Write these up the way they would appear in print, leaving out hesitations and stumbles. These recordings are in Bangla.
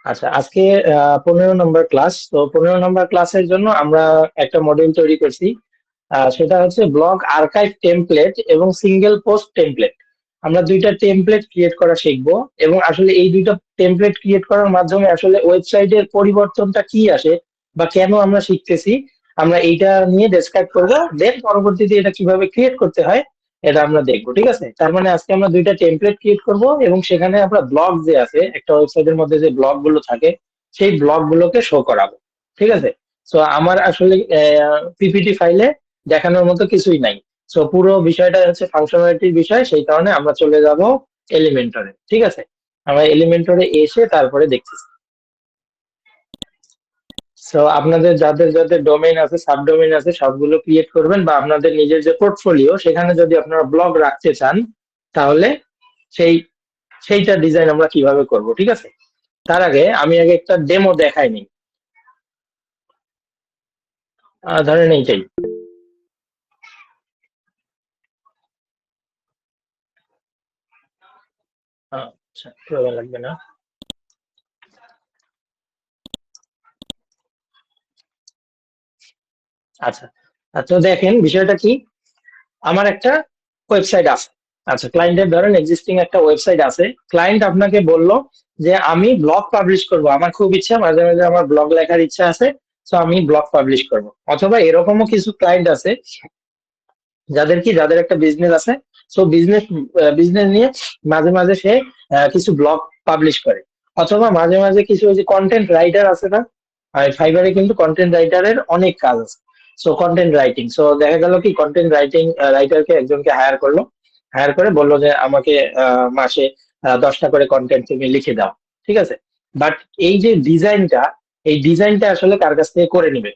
আচ্ছা, আজকে 15 নম্বর ক্লাস। তো 15 নম্বর ক্লাসের জন্য আমরা একটা মডিউল তৈরি করছি। সেটা হচ্ছে ব্লগ আর্কাইভ টেমপ্লেট এবং সিঙ্গেল পোস্ট টেমপ্লেট। আমরা দুইটা টেমপ্লেট ক্রিয়েট করা শিখবো, এবং আসলে এই দুইটা টেমপ্লেট ক্রিয়েট করার মাধ্যমে আসলে ওয়েবসাইটের পরিবর্তনটা কি আসে বা কেন আমরা শিখতেছি, আমরা এইটা নিয়ে ডেসক্রাইব করবো। দেন পরবর্তীতে এটা কিভাবে ক্রিয়েট করতে হয় এটা আমরা দেখবো। ঠিক আছে, তার মানে আজকে আমরা দুইটা টেমপ্লেট ক্রিয়েট করব এবং সেখানে আমরা ব্লগ যে আছে একটা ওয়েবসাইটের মধ্যে যে ব্লগ গুলো থাকে সেই ব্লগ গুলোকে শো করাবো। ঠিক আছে, তো আমার আসলে পিপিটি ফাইলে দেখানোর মতো কিছুই নাই। সো পুরো বিষয়টা হচ্ছে ফাংশনালিটির বিষয়, সেই কারণে আমরা চলে যাব এলিমেন্টরে। ঠিক আছে, আমরা এলিমেন্টরে এসে তারপরে দেখতেছি। সো আপনাদের যাদের যাদের ডোমেইন আছে, সাবডোমেইন আছে, সবগুলো ক্রিয়েট করবেন, বা আপনাদের নিজের যে পোর্টফোলিও সেখানে যদি আপনারা ব্লগ রাখতে চান তাহলে সেই সেইটা ডিজাইন আমরা কিভাবে করব। ঠিক আছে, তার আগে আমি আগে একটা ডেমো দেখাইনি। ধরেন এইটাই। আচ্ছা, প্রয়োজন লাগবে না। আচ্ছা, তো দেখেন বিষয়টা কি। আমার একটা ওয়েবসাইট আছে। আচ্ছা, ক্লায়েন্টের ধরেন এক্সিস্টিং একটা ওয়েবসাইট আছে। ক্লায়েন্ট আপনাকে বলল যে আমি ব্লগ পাবলিশ করব, আমার খুব ইচ্ছা, মাঝে মাঝে আমার ব্লগ লেখার ইচ্ছা আছে, তো আমি ব্লগ পাবলিশ করব। অথবা এরকমও কিছু ক্লায়েন্ট আছে যাদের একটা বিজনেস আছে। সো বিজনেস নিয়ে মাঝে মাঝে সে কিছু ব্লগ পাবলিশ করে। অথবা মাঝে মাঝে কিছু ওই যে কন্টেন্ট রাইটার আছে না, আর ফাইবারে কিন্তু কন্টেন্ট রাইটারের অনেক কাজ আছে। সো কন্টেন্ট রাইটিং, সো দেখা গেল কি কন্টেন্ট রাইটারকে একজনকে হায়ার করলো, হায়ার করে বললো যে আমাকে মাসে 10টা করে কন্টেন্ট তুমি লিখে দাও। ঠিক আছে, বাট এই যে ডিজাইনটা, এই ডিজাইনটা আসলে কার কাছ থেকে করে নিবে?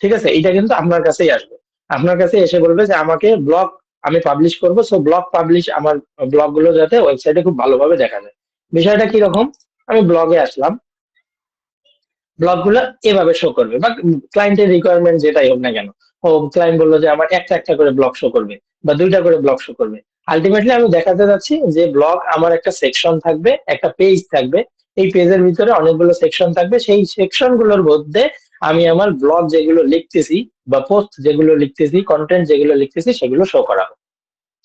ঠিক আছে, এটা কিন্তু আপনার কাছেই আসবে। আপনার কাছে এসে বলবে যে আমাকে ব্লগ আমি পাবলিশ করব, সো ব্লগ পাবলিশ, আমার ব্লগ গুলো যাতে ওয়েবসাইটে খুব ভালোভাবে দেখা যায়। বিষয়টা কি রকম, আমি ব্লগে আসলাম, ব্লগ গুলো এভাবে শো করবে, বা ক্লায়েন্টের রিকোয়ারমেন্ট যেটাই হোক না কেন। ও ক্লায়েন্ট বললো যে আমার একটা একটা করে ব্লগ শো করবে বা দুইটা করে ব্লগ শো করবে। আলটিমেটলি আমি দেখাতে যাচ্ছি যে ব্লগ আমার একটা সেকশন থাকবে, একটা পেজ থাকবে। এই পেজের ভিতরে অনেকগুলো সেকশন থাকবে, সেই সেকশন গুলোর মধ্যে আমি আমার ব্লগ যেগুলো লিখতেছি বা পোস্ট যেগুলো লিখতেছি, কন্টেন্ট যেগুলো লিখতেছি সেগুলো শো করাবো।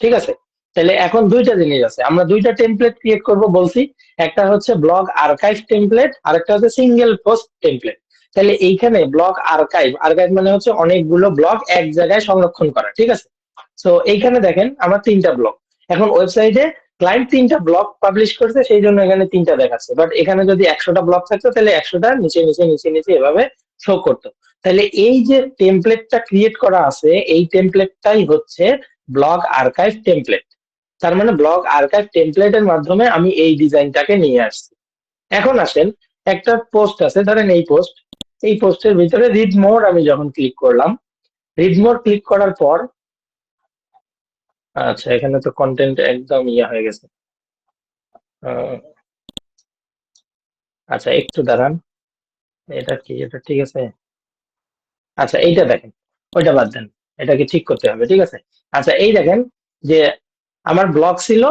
ঠিক আছে, তাহলে এখন দুইটা জিনিস আছে, আমরা দুইটা টেমপ্লেট ক্রিয়েট করব বলছি। একটা হচ্ছে ব্লগ আর্কাইভ টেমপ্লেট, আর একটা হচ্ছে সিঙ্গেল পোস্ট টেমপ্লেট। তাহলে এইখানে ব্লগ আর্কাইভ, আর্কাইভ মানে হচ্ছে অনেকগুলো ব্লগ এক জায়গায় সংরক্ষণ করা। ঠিক আছে, তো এইখানে দেখেন আমার তিনটা ব্লগ। এখন ওয়েবসাইটে ক্লায়েন্ট তিনটা ব্লগ পাবলিশ করছে, সেই জন্য এখানে তিনটা দেখাচ্ছে, বাট এখানে যদি 100টা ব্লগ থাকতো তাহলে 100টা নিচে নিচে নিচে নিচে এভাবে শো করতো। তাহলে এই যে টেমপ্লেটটা ক্রিয়েট করা আছে, এই টেমপ্লেটটাই হচ্ছে ব্লগ আর্কাইভ টেমপ্লেট। তার মানে ব্লগ আর্কাইভ টেমপ্লেটের মাধ্যমে আমি এই ডিজাইনটাকে নিয়ে আসছি। এখন আসেন, একটা পোস্ট আছে, ধরেন এই পোস্ট, এই পোস্টের ভিতরে রিড মোর আমি যখন ক্লিক করলাম, রিড মোর ক্লিক করার পর, আচ্ছা এখানে তো কন্টেন্ট একদম ইয়ে হয়ে গেছে। আহ, আচ্ছা একটু দাঁড়ান, এটা কি, এটা ঠিক আছে? আচ্ছা এইটা দেখেন, ওইটা বাদ দেন, এটাকে ঠিক করতে হবে। ঠিক আছে, আচ্ছা এই দেখেন যে আমার ব্লগ ছিল,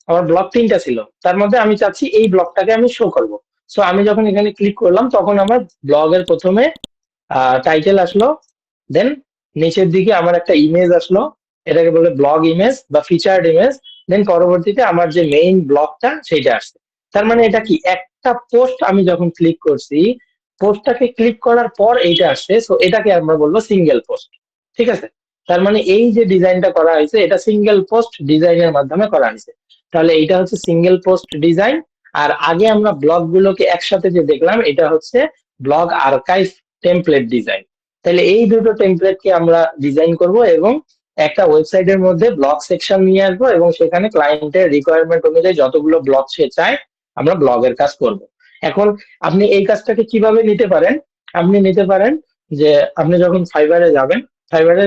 আমার ব্লগ তিনটা ছিল, তার মধ্যে আমি চাচ্ছি এই ব্লগটাকে আমি শো করব। সো আমি যখন এখানে ক্লিক করলাম তখন আমার ব্লগের প্রথমে টাইটেল আসলো, দেন নিচের দিকে আমার একটা ইমেজ আসলো, এটাকে বলে ব্লগ ইমেজ বা ফিচার্ড ইমেজ। দেন পরবর্তীতে আমার যে মেইন ব্লগটা সেইটা আসছে। তার মানে এটা কি, একটা পোস্ট আমি যখন ক্লিক করছি, পোস্টটাকে ক্লিক করার পর এইটা আসছে, সো এটাকে আমরা বলবো সিঙ্গেল পোস্ট। ঠিক আছে, তার মানে এই যে ডিজাইনটা করা হয়েছে এটা সিঙ্গেল পোস্ট ডিজাইনের মাধ্যমে করা হয়েছে। তাহলে এইটা হচ্ছে সিঙ্গেল পোস্ট ডিজাইন। আর আগে আমরা ব্লগ গুলোকে একসাথে যে দেখলাম এটা হচ্ছে ব্লগ আর্কাইভ টেমপ্লেট ডিজাইন। তাহলে এই দুটো টেমপ্লেটকে আমরা ডিজাইন করব এবং একটা ওয়েবসাইটের মধ্যে ব্লগ সেকশন নিয়ে আসবো, এবং সেখানে ক্লায়েন্টের রিকোয়ারমেন্ট অনুযায়ী যতগুলো ব্লগ সে চায় আমরা ব্লগের কাজ করব। এখন আপনি এই কাজটাকে কিভাবে নিতে পারেন? আপনি নিতে পারেন যে আপনি যখন ফাইবারে যাবেন, ফাইবারে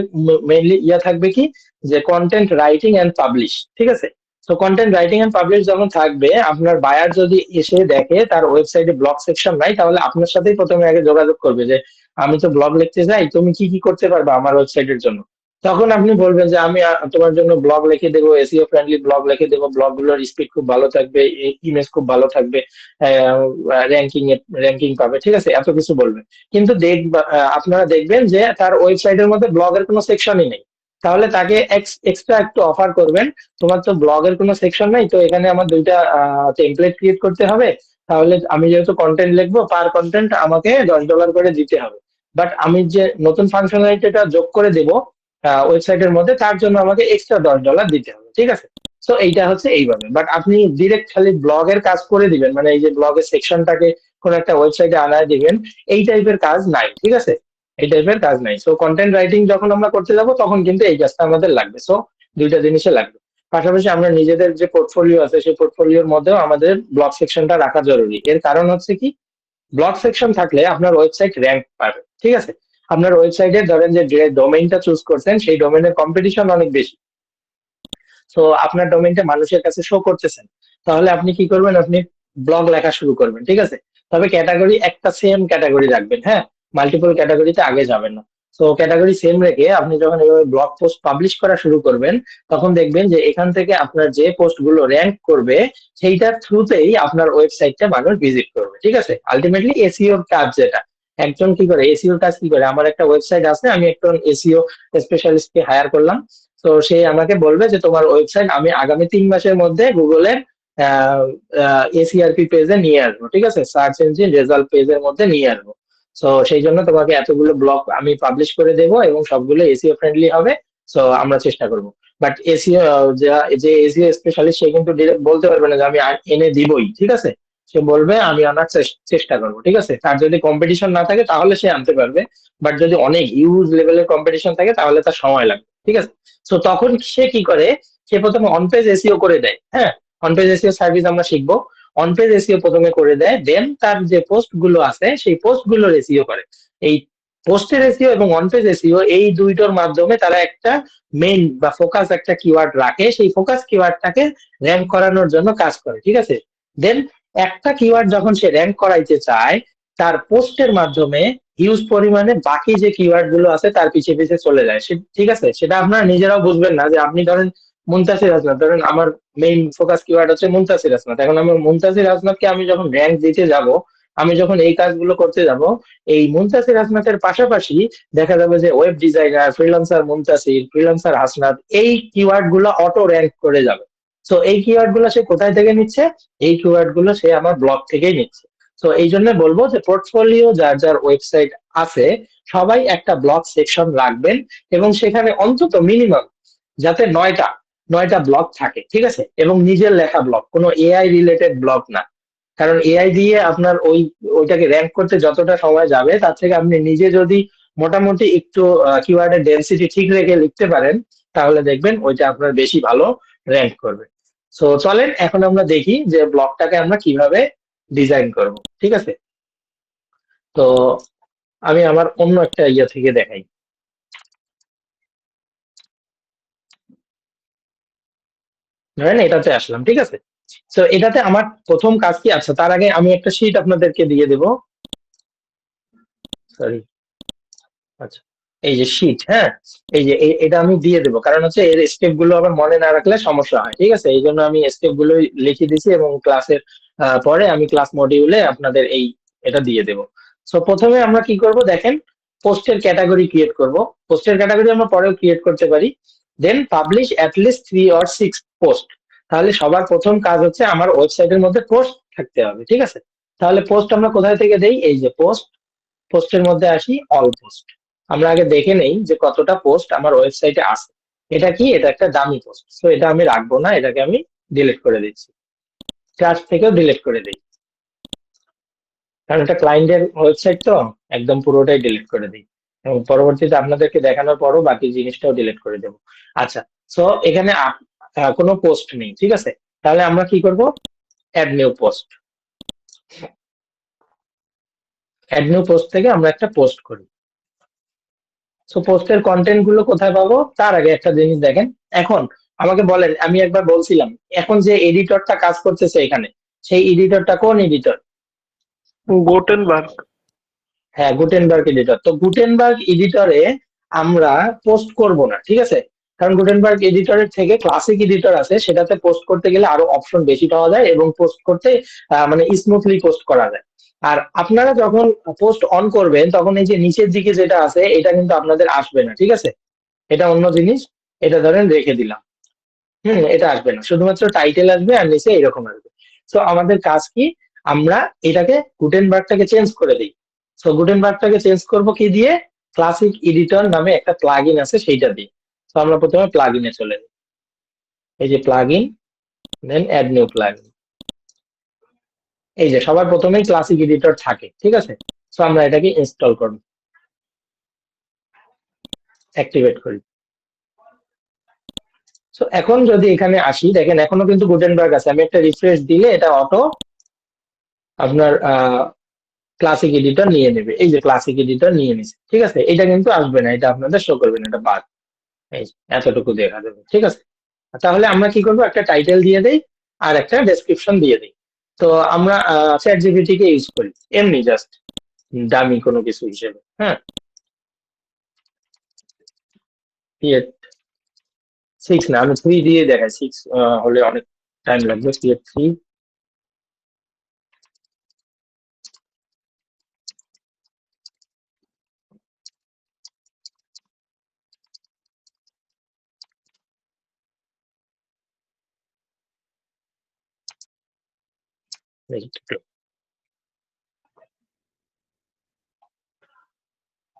মেইনলি ইয়া থাকবে কি, যে কন্টেন্ট রাইটিং এন্ড পাবলিশ। ঠিক আছে, তো কন্টেন্ট রাইটিং এন্ড পাবলিশ যখন থাকবে, আপনার বায়ার যদি এসে দেখে তার ওয়েবসাইটে ব্লগ সেকশন নাই, তাহলে আপনার সাথেই প্রথমে আগে যোগাযোগ করবে যে আমি তো ব্লগ লিখতে চাই, তুমি কি কি করতে পারবে আমার ওয়েবসাইটের জন্য। তখন আপনি বলবেন যে আমি তোমার জন্য ব্লগ লিখে দেবো, এসইও ফ্রেন্ডলি ব্লগ লিখে দেবো, ব্লগগুলোর স্পিড খুব ভালো থাকবে, ইমেজ খুব ভালো থাকবে, র্যাঙ্কিং পাবে, ঠিক আছে, এত কিছু বলবেন। কিন্তু আপনারা দেখবেন যে তার ওয়েবসাইটের মধ্যে ব্লগের কোনো সেকশনই নেই। তাহলে তাকে এক্সট্রা একটু অফার করবেন, তোমার তো ব্লগের কোনো সেকশন নাই, তো এখানে আমার দুইটা টেমপ্লেট ক্রিয়েট করতে হবে, তাহলে আমি যেহেতু কন্টেন্ট লিখবো, পার কন্টেন্ট আমাকে $10 করে দিতে হবে। বাট আমি যে নতুন ফাংশনালিটিটা যোগ করে দেবো ওয়েবসাইটের মধ্যে, তার জন্য আমাকে এক্সট্রা $10 দিতে হবে, ঠিক আছে। তো এইটা হচ্ছে এইভাবে। বাট আপনি ডিরেক্ট খালি ব্লগের কাজ করে দিবেন, মানে এই যে ব্লগের সেকশনটাকে কোন একটা ওয়েবসাইটে আনায় দিবেন, এই টাইপের কাজ নাই, ঠিক আছে, এই টাইপের কাজ নাই। সো কন্টেন্ট রাইটিং যখন আমরা করতে যাব তখন কিন্তু এই কাজটা আমাদের লাগবে। সো দুইটা জিনিসে লাগবে। পাশাপাশি আমরা নিজেদের যে পোর্টফোলিও আছে সেই পোর্টফোলিওর মধ্যেও আমাদের ব্লগ সেকশনটা রাখা জরুরি। এর কারণ হচ্ছে কি, ব্লগ সেকশন থাকলে আপনার ওয়েবসাইট র্যাঙ্ক পাবে, ঠিক আছে। আপনার ওয়েবসাইটে ধরেন যে ডোমেইনটা চুজ করছেন সেই ডোমেইনের কম্পিটিশন অনেক বেশি, তো আপনার ডোমেইনটা মানুষের কাছে শো করতেছেন, তাহলে আপনি কি করবেন, আপনি ব্লগ লেখা শুরু করবেন, ঠিক আছে। তবে ক্যাটাগরি একটা সেম ক্যাটাগরি রাখবেন, হ্যাঁ, মাল্টিপল ক্যাটাগরিতে আগে যাবেন না। তো ক্যাটাগরি সেম রেখে আপনি যখন এভাবে ব্লগ পোস্ট পাবলিশ করা শুরু করবেন, তখন দেখবেন যে এখান থেকে আপনার যে পোস্ট গুলো র্যাঙ্ক করবে সেইটার থ্রুতেই আপনার ওয়েবসাইটটা মানুষ ভিজিট করবে, ঠিক আছে। আলটিমেটলি এসইওর কাজ যেটা, একজন কি করে এসইওর কাজ কি করে, আমার একটা ওয়েবসাইট আছে, আমি একজন এসইও স্পেশালিস্টকে হায়ার করলাম, তো সে আমাকে বলবে যে তোমার ওয়েবসাইট আমি আগামী 3 মাসের মধ্যে গুগলের এসিআরপি পেজে নিয়ে আসবো, ঠিক আছে, সার্চ ইঞ্জিন রেজাল্ট পেজের মধ্যে নিয়ে আসবো। তো সেই জন্য তোমাকে এতগুলো ব্লগ আমি পাবলিশ করে দেবো এবং সবগুলো এসিও ফ্রেন্ডলি হবে। তো আমরা চেষ্টা করবো। বাট এসিও, যে এসিও স্পেশালিস্ট সে কিন্তু ডিরেক্ট বলতে পারবে না যে আমি এনে দিবই, ঠিক আছে। সে বলবে আমি আনার চেষ্টা করবো, ঠিক আছে। তার যদি কম্পিটিশন না থাকে তাহলে সে আনতে পারবে, বাট যদি অনেক হিউজ লেভেলের কম্পিটিশন থাকে তাহলে তার সময় লাগবে, ঠিক আছে। তো তখন সে কি করে, সে প্রথমে অন পেজ এসইও করে দেয়, হ্যাঁ, অন পেজ এসইও সার্ভিস আমরা শিখবো। অন পেজ এসইও প্রথমে করে দেয়, দেন তার যে পোস্ট গুলো আছে সেই পোস্ট গুলোর এসইও করে। এই পোস্টের এসইও এবং অন পেজ এসইও এই দুইটার মাধ্যমে তারা একটা মেইন বা ফোকাস একটা কিওয়ার্ড রাখে, সেই ফোকাস কিওয়ার্ডটাকে র্যাঙ্ক করানোর জন্য কাজ করে, ঠিক আছে। দেন একটা কিওয়ার্ড যখন সে র্যাঙ্ক করাইতে চায়, তার পোস্টের মাধ্যমে হিউজ পরিমাণে বাকি যে কিওয়ার্ড গুলো আছে তার পিছে পিছে চলে যায়, ঠিক আছে। সেটা আপনারা নিজেরাও বুঝবেন না, যে আপনি ধরেন মুনতাসির হাসনাত, ধরেন আমার মেইন ফোকাস কিওয়ার্ড হচ্ছে মুনতাসির হাসনাত, এখন আমি মুনতাসির হাসনাতকে আমি যখন র্যাঙ্ক দিতে যাব, আমি যখন এই কাজগুলো করতে যাব, এই মুনতাসির হাসনাতের পাশাপাশি দেখা যাবে যে web designer, freelancer Muntasir, freelancer Hasnat, এই কিওয়ার্ড গুলো অটো র্যাঙ্ক করে যাবে। তো এই কিওয়ার্ড গুলো সে কোথায় থেকে নিচ্ছে, এই কিওয়ার্ড গুলো সে আমার ব্লগ থেকেই নিচ্ছে। তো এই জন্য বলবো যে পোর্টফোলিও যার যার ওয়েবসাইট আছে সবাই একটা ব্লগ সেকশন রাখবেন, এবং সেখানে অন্তত মিনিমাম যাতে 9টা ব্লগ থাকে, ঠিক আছে, এবং নিজের লেখা ব্লগ, কোনো এআই রিলেটেড ব্লগ না। কারণ এআই দিয়ে আপনার ওইটাকে র্যাঙ্ক করতে যতটা সময় যাবে তার থেকে আপনি নিজে যদি মোটামুটি একটু কিওয়ার্ডের ডেনসিটি ঠিক রেখে লিখতে পারেন, তাহলে দেখবেন ওইটা আপনার বেশি ভালো র্যাঙ্ক করবে। সো চলেন এখন আমরা দেখি যে ব্লগটাকে আমরা কিভাবে ডিজাইন করব, ঠিক আছে। তো আমি আমার অন্য একটা ইয়ে থেকে দেখাই, ধরেন এটাতে আসলাম, ঠিক আছে। তো এটাতে আমার প্রথম কাজ কি, আচ্ছা তার আগে আমি একটা শীট আপনাদেরকে দিয়ে দেবো, সরি, আচ্ছা, এই যে শীট, হ্যাঁ, এই যে এটা আমি দিয়ে দেবো, কারণ হচ্ছে এর স্টেপ গুলো আবার মনে না রাখলে সমস্যা হয়, ঠিক আছে। এই জন্য আমি স্টেপ গুলো লিখে দিছি এবং ক্লাসের পরে আমি ক্লাস মডিউলে আপনাদের এটা দিয়ে দেবো। সো প্রথমে আমরা কি করব দেখেন, পোস্টের ক্যাটাগরি ক্রিয়েট করব। পোস্টের ক্যাটাগরি আমরা পরেও ক্রিয়েট করতে পারি। দেন পাবলিশ লিস্ট 3 or 6 পোস্ট। তাহলে সবার প্রথম কাজ হচ্ছে আমার ওয়েবসাইটের মধ্যে পোস্ট থাকতে হবে, ঠিক আছে। তাহলে পোস্ট আমরা কোথায় থেকে দেই, এই যে পোস্ট, পোস্টের মধ্যে আসি অল পোস্ট। আমরা আগে দেখে নেই যে কতটা পোস্ট আমার ওয়েবসাইটে আছে। এটা কি, এটা একটা দামি পোস্ট, তো এটা আমি রাখবো না, এটাকে আমি ডিলিট করে দিচ্ছি, চার্ট থেকেও ডিলিট করে দিই, কারণ এটা ক্লায়েন্টের ওয়েবসাইট তো, একদম পুরোটাই ডিলিট করে দিই, এবং পরবর্তীতে আপনাদেরকে দেখানোর পরও বাকি জিনিসটাও ডিলিট করে দেবো। আচ্ছা, তো এখানে কোনো পোস্ট নেই, ঠিক আছে। তাহলে আমরা কি করব, add new post. Add new post থেকে আমরা একটা পোস্ট করি। সো পোস্টের কন্টেন্ট গুলো কোথায় পাবো, তার আগে একটা জিনিস দেখেন। এখন আমাকে বলেন, আমি একবার বলছিলাম, এখন যে এডিটরটা কাজ করতেছে এখানে, সেই এডিটরটা কোন এডিটর? গুটেনবার্গ। হ্যাঁ, গুটেনবার্গ এডিটর। তো গুটেনবার্গ এডিটরে আমরা পোস্ট করব না, ঠিক আছে? কারণ গুটেনবার্গ এডিটরের থেকে ক্লাসিক এডিটর আছে, সেটাতে পোস্ট করতে গেলে আরো অপশন বেশি পাওয়া যায় এবং পোস্ট করতে মানে স্মুথলি পোস্ট করা যায়। আর আপনারা যখন পোস্ট অন করবেন তখন এই যে নিচের দিকে যেটা আছে এটা কিন্তু আপনাদের আসবে না, ঠিক আছে? এটা অন্য জিনিস, এটা ধরেন রেখে দিলাম। এটা আসবে না, শুধুমাত্র টাইটেল আসবে আর নিচে এরকম আসবে। তো আমাদের কাজ কি, আমরা এটাকে গুটেনবার্গটাকে চেঞ্জ করে দিই। তো গুটেনবার্গটাকে চেঞ্জ করব কি দিয়ে, ক্লাসিক এডিটর নামে একটা প্লাগইন আছে সেইটা দিয়ে। তো আমরা প্রথমে প্লাগইনে চলে যাই, এই যে প্লাগইন, দেন অ্যাড নিউ প্লাগইন। এই যে সবার প্রথমেই ক্লাসিক এডিটর থাকে, ঠিক আছে? তো আমরা এটাকে ইনস্টল করব, অ্যাক্টিভেট করি। তো এখন যদি এখানে আসি, দেখেন এখনো কিন্তু গুটেনবার্গ আছে, আমি একটা রিফ্রেশ দিলে এটা অটো আপনার ক্লাসিক এডিটর নিয়ে নেবে। এই যে ক্লাসিক এডিটর নিয়ে নিছে, ঠিক আছে? এটা কিন্তু আসবে না, এটা আপনাদের শো করবে না, এটা বাদ। এই যে এতটুকু দেখা যাবে, ঠিক আছে? তাহলে আমরা কি করব, একটা টাইটেল দিয়ে দেই আর একটা ডেসক্রিপশন দিয়ে দিই। তো আমরা চ্যাট জিপিটি কে ইউজ করি এমনি জাস্ট দামি কোনো কিছু হিসেবে, হ্যাঁ। ক্রিয়েট 6 না, আমি 3 দিয়ে দেখাই, 6 হলে অনেক টাইম লাগবে। ক্রিয়েট 3,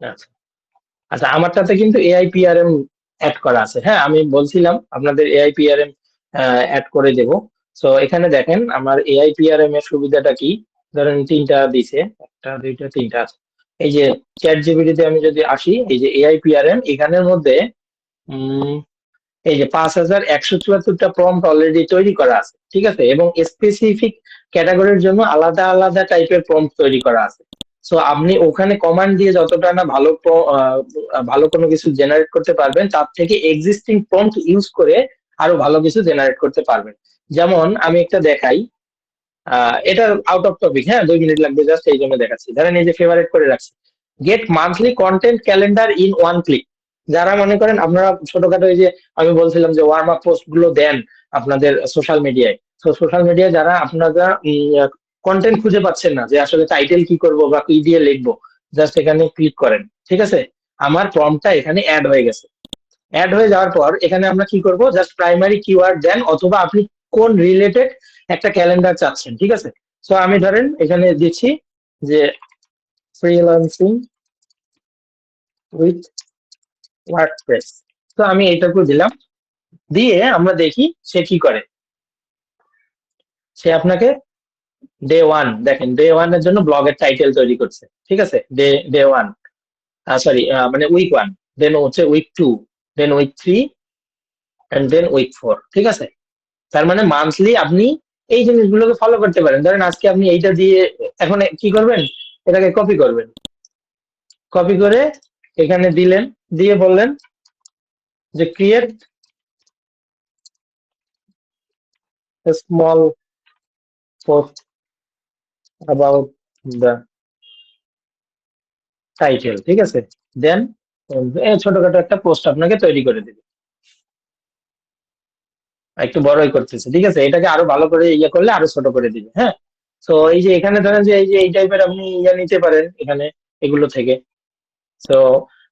আচ্ছা। আচ্ছা, আমারটাতে কিন্তু এআই পিআরএম অ্যাড করা আছে, হ্যাঁ। আমি বলছিলাম আপনাদের এআই পিআরএম অ্যাড করে দেব। সো এখানে দেখেন আমার এআই পিআরএম এর সুবিধাটা কি। ধরেন তিনটা দিছে, একটা দুইটা তিনটা আছে। এই যে চ্যাট জিপিটিতে আমি যদি আসি, এই যে এআই পিআরএম এখানের মধ্যে উম এই যে 5174টা প্রম্পট অলরেডি তৈরি করা আছে, ঠিক আছে? এবং স্পেসিফিক ক্যাটাগরির জন্য আলাদা আলাদা টাইপের প্রম্পট তৈরি করা আছে। সো আপনি ওখানে কমান্ড দিয়ে যতটা না ভালো কোনো কিছু জেনারেট করতে পারবেন, তার থেকে এক্সিস্টিং প্রম্পট ইউজ করে আরো ভালো কিছু জেনারেট করতে পারবেন। যেমন আমি একটা দেখাই, এটা আউট অফ টপিক, হ্যাঁ, 2 মিনিট লাগবে জাস্ট এই জন্য দেখাচ্ছি। ধরেন এই যে ফেভারিট করে রাখছি, get monthly content calendar in one click. যারা মনে করেন আপনারা ছোটখাটো, এই যে আমি বলছিলাম যে ওয়ার্ম আপ পোস্ট গুলো দেন আপনাদের সোশ্যাল মিডিয়ায়, তো সোশ্যাল মিডিয়ায় যারা আপনারা কন্টেন্ট খুঁজে পাচ্ছেন না, যে আসলে টাইটেল কি করব বা কি দিয়ে লিখবো, জাস্ট এখানে ক্লিক করেন, ঠিক আছে? আমার প্রম্পটটা এখানে অ্যাড হয়ে গেছে। অ্যাড হয়ে যাওয়ার পর এখানে আমরা কি করব, জাস্ট প্রাইমারি কিওয়ার্ড দেন, অথবা আপনি কোন রিলেটেড একটা ক্যালেন্ডার চাচ্ছেন, ঠিক আছে? সো আমি ধরেন এখানে দিচ্ছি যে ফ্রিল্যান্সিং উইথ ওয়ার্ডপ্রেস। তো আমি এইটুকু দিলাম, দিয়ে আমরা দেখি সে কি করে। সে আপনাকে ডে ওয়ান, দেখেন ডে ওয়ান এর জন্য ব্লগের টাইটেল তৈরি করছে, ঠিক আছে? ডে ডে ওয়ান, সরি, মানে উইক ওয়ান, দেন হচ্ছে week two, then week three, and then week four, ঠিক আছে? তার মানে মান্থলি আপনি এই জিনিসগুলোকে ফলো করতে পারেন। ধরেন আজকে আপনি এইটা দিয়ে, এখন কি করবেন, এটাকে কপি করবেন, কপি করে এখানে দিলেন, দিয়ে বললেন যে create small post about the title, ঠিক আছে? দেন ছোটখাটো একটা পোস্ট আপনাকে তৈরি করে দিবে। একটু বড়ই করতেছে, ঠিক আছে? এটাকে আরো ভালো করে ইয়ে করলে আরো ছোট করে দিবে, হ্যাঁ। তো এই যে এখানে ধরেন যে এই যে এই টাইপের আপনি ইয়ে নিতে পারেন এখানে এগুলো থেকে। তো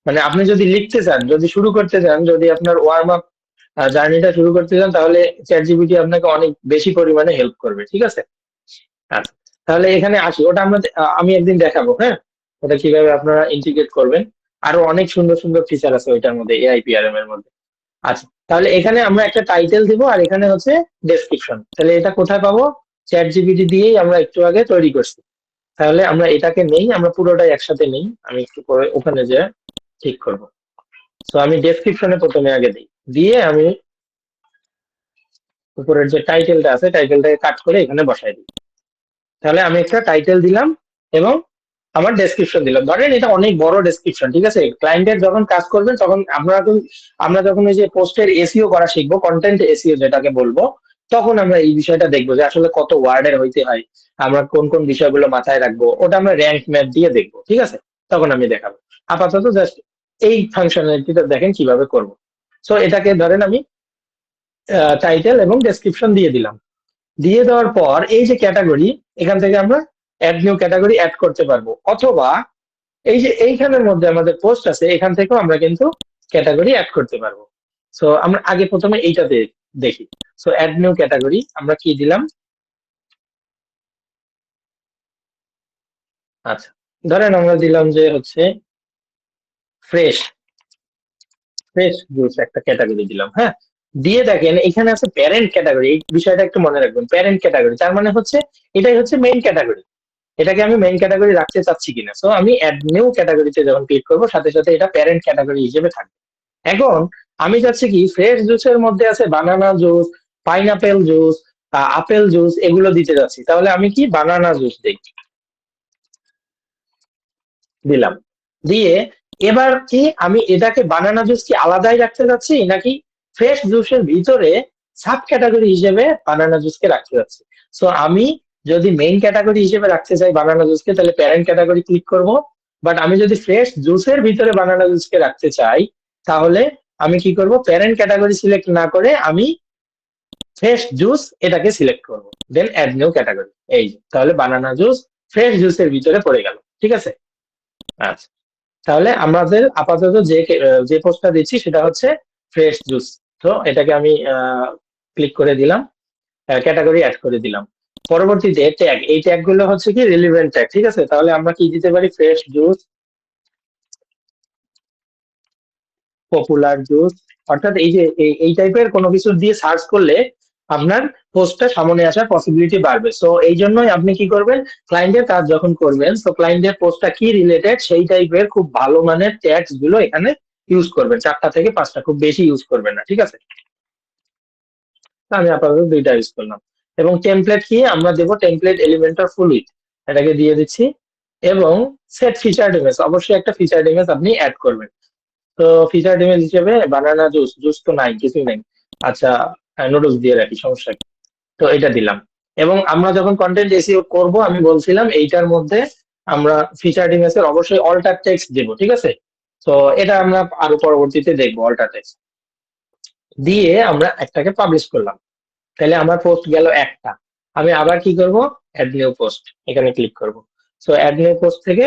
মানে আপনি যদি লিখতে চান, যদি শুরু করতে চান, যদি আপনার ওয়ার্ম আপ জার্নিটা শুরু করতে চান, তাহলে চ্যাট জিপিটি আপনাকে অনেক বেশি পরিমাণে হেল্প করবে, ঠিক আছে? আচ্ছা, তাহলে এখানে আসি, ওটা আমরা আমি একদিন দেখাবো, হ্যাঁ, ওটা কিভাবে আপনারা ইন্টিগ্রেট করবেন। আরো অনেক সুন্দর সুন্দর ফিচার আছে ওইটার মধ্যে, এআইপিআরএম এর মধ্যে। আচ্ছা, তাহলে এখানে আমরা একটা টাইটেল দিব আর এখানে হচ্ছে ডেসক্রিপশন। তাহলে এটা কোথায় পাবো, চ্যাট জিপিটি দিয়েই আমরা একটু আগে তৈরি করছি। তাহলে আমরা এটাকে নেই, আমরা পুরোটাই একসাথে নেই, আমি একটু পরে ওখানে যে ঠিক করব। তো আমি ডেসক্রিপশনে প্রথমে আগে দিই, দিয়ে আমি উপরের যে টাইটেলটা আছে টাইটেলটাকে কাট করে এখানে বসাই দিই। তাহলে আমি একটা টাইটেল দিলাম এবং আমার ডেসক্রিপশন দিলাম। ধরেন এটা অনেক বড় ডেসক্রিপশন, ঠিক আছে? ক্লায়েন্টের যখন কাজ করবেন তখন আমরা যখন ওই যে পোস্টের এসইও করা শিখবো, কন্টেন্ট এসইও যেটাকে বলবো, তখন আমরা এই বিষয়টা দেখবো যে আসলে কত ওয়ার্ডের হইতে হয়, আমরা কোন কোন বিষয়গুলো মাথায় রাখবো, ওটা আমরা র্যাঙ্ক ম্যাপ দিয়ে দেখবো, ঠিক আছে? তখন আমি দেখাবো। আপাতত জাস্ট এই ফাংশনালিটিটা দেখেন কিভাবে করব। সো এটাকে ধরেন আমি টাইটেল এবং ডেসক্রিপশন দিয়ে দিলাম। দিয়ে দেওয়ার পর এই যে ক্যাটাগরি, এখান থেকে আমরা অ্যাড নিউ ক্যাটাগরি অ্যাড করতে পারবো, অথবা এই যে এইখানের মধ্যে আমাদের পোস্ট আছে এখান থেকেও আমরা কিন্তু ক্যাটাগরি অ্যাড করতে পারবো। সো আমরা আগে প্রথমে এইটাতে দেখি। সো অ্যাড নিউ ক্যাটাগরি আমরা কি দিলাম, আচ্ছা ধরেন আমরা দিলাম যে হচ্ছে ফ্রেশ, ফ্রেশ জুস একটা ক্যাটাগরি দিলাম, হ্যাঁ। দিয়ে দেখেন এখানে আছে প্যারেন্ট ক্যাটাগরি, এই বিষয়টা একটু মনে রাখবেন, প্যারেন্ট ক্যাটাগরি তার মানে হচ্ছে এটাই হচ্ছে মেইন ক্যাটাগরি, এটাকে আমি মেইন ক্যাটাগরি রাখতে চাচ্ছি কিনা। সো আমি অ্যাড নিউ ক্যাটাগরিতে যখন ক্লিক করবো সাথে সাথে এটা প্যারেন্ট ক্যাটাগরি হিসেবে থাকবে। এখন আমি চাচ্ছি কি ফ্রেশ জুসের মধ্যে আছে banana juice, pineapple juice, apple juice এগুলো দিতে যাচ্ছি, তাহলে আমি কি বানানা জুস দিই, দিলাম। দিয়ে এবার কি আমি এটাকে বানানা জুস কি আলাদাই রাখতে চাচ্ছি নাকি ফ্রেশ জুসের ভিতরে সাব ক্যাটাগরি হিসেবে বানানা জুসকে রাখতে চাচ্ছি। সো আমি যদি মেইন ক্যাটাগরি হিসেবে রাখতে চাই বানানা জুসকে তাহলে প্যারেন্ট ক্যাটাগরি ক্লিক করব। বাট আমি যদি ফ্রেশ জুসের ভিতরে বানানা জুসকে রাখতে চাই তাহলে আমি কি করব, প্যারেন্ট ক্যাটাগরি সিলেক্ট না করে আমি ফ্রেশ জুস এটাকে সিলেক্ট করব, দেন অ্যাড নিউ ক্যাটাগরি। এই যে, তাহলে বানানা জুস ফ্রেশ জুসের ভিতরে পড়ে গেল, ঠিক আছে। আচ্ছা, তাহলে আমাদের আপাতত যে পোস্টটা দিচ্ছি সেটা হচ্ছে ফ্রেশ জুস। তো এটাকে আমি ক্লিক করে দিলাম, ক্যাটাগরি অ্যাড করে দিলাম। পরবর্তীতে ট্যাগ, এই ট্যাগ গুলো হচ্ছে কি রিলিভেন্ট ট্যাগ, ঠিক আছে। তাহলে আমরা কি দিতে পারি, ফ্রেশ জুস, পপুলার জুস, অর্থাৎ এই যে এই টাইপের কোনো কিছু দিয়ে সার্চ করলে আপনার পোস্টটা সামনে আসার পসিবিলিটি বাড়বে। সো এই জন্যই আপনি কি করবেন, ক্লায়েন্টের কাজ যখন করবেন তো ক্লায়েন্টের পোস্টটা কি রিলেটেড সেই টাইপের খুব ভালো মানের ট্যাগস গুলো এখানে ইউজ করবেন, 4টা থেকে 5টা, খুব বেশি ইউজ করবেন না, ঠিক আছে। তো আমি আপাতত 2টা ইউজ করলাম। এবং টেমপ্লেট কি আমরা দেবো, টেমপ্লেট এলিমেন্টর ফুল উইথ, এটাকে দিয়ে দিচ্ছি। এবং সেট ফিচার্ড ইমেজ, অবশ্যই একটা ফিচার্ড ইমেজ আপনি অ্যাড করবেন। তো ফিচার ইমেজ হিসেবে বানানা জুস, জুস তো নাই, কিছুই নাই। আচ্ছা, নুডলস দিয়ে রাখি, সমস্যা কি। তো এটা দিলাম। এবং আমরা যখন কন্টেন্ট এসইও করব আমি বলছিলাম এইটার মধ্যে আমরা ফিচার ইমেজের অবশ্যই অল্টার টেক্সট দেবো, ঠিক আছে। তো এটা আমরা আরো পরবর্তীতে দেখবো অল্টার টেক্সট দিয়ে আমরা একটাকে পাবলিশ করলাম। তাহলে আমার পোস্ট গেল একটা। আমি আবার কি করব, অ্যাড নিউ পোস্ট, এখানে ক্লিক করব। সো অ্যাড নিউ পোস্ট থেকে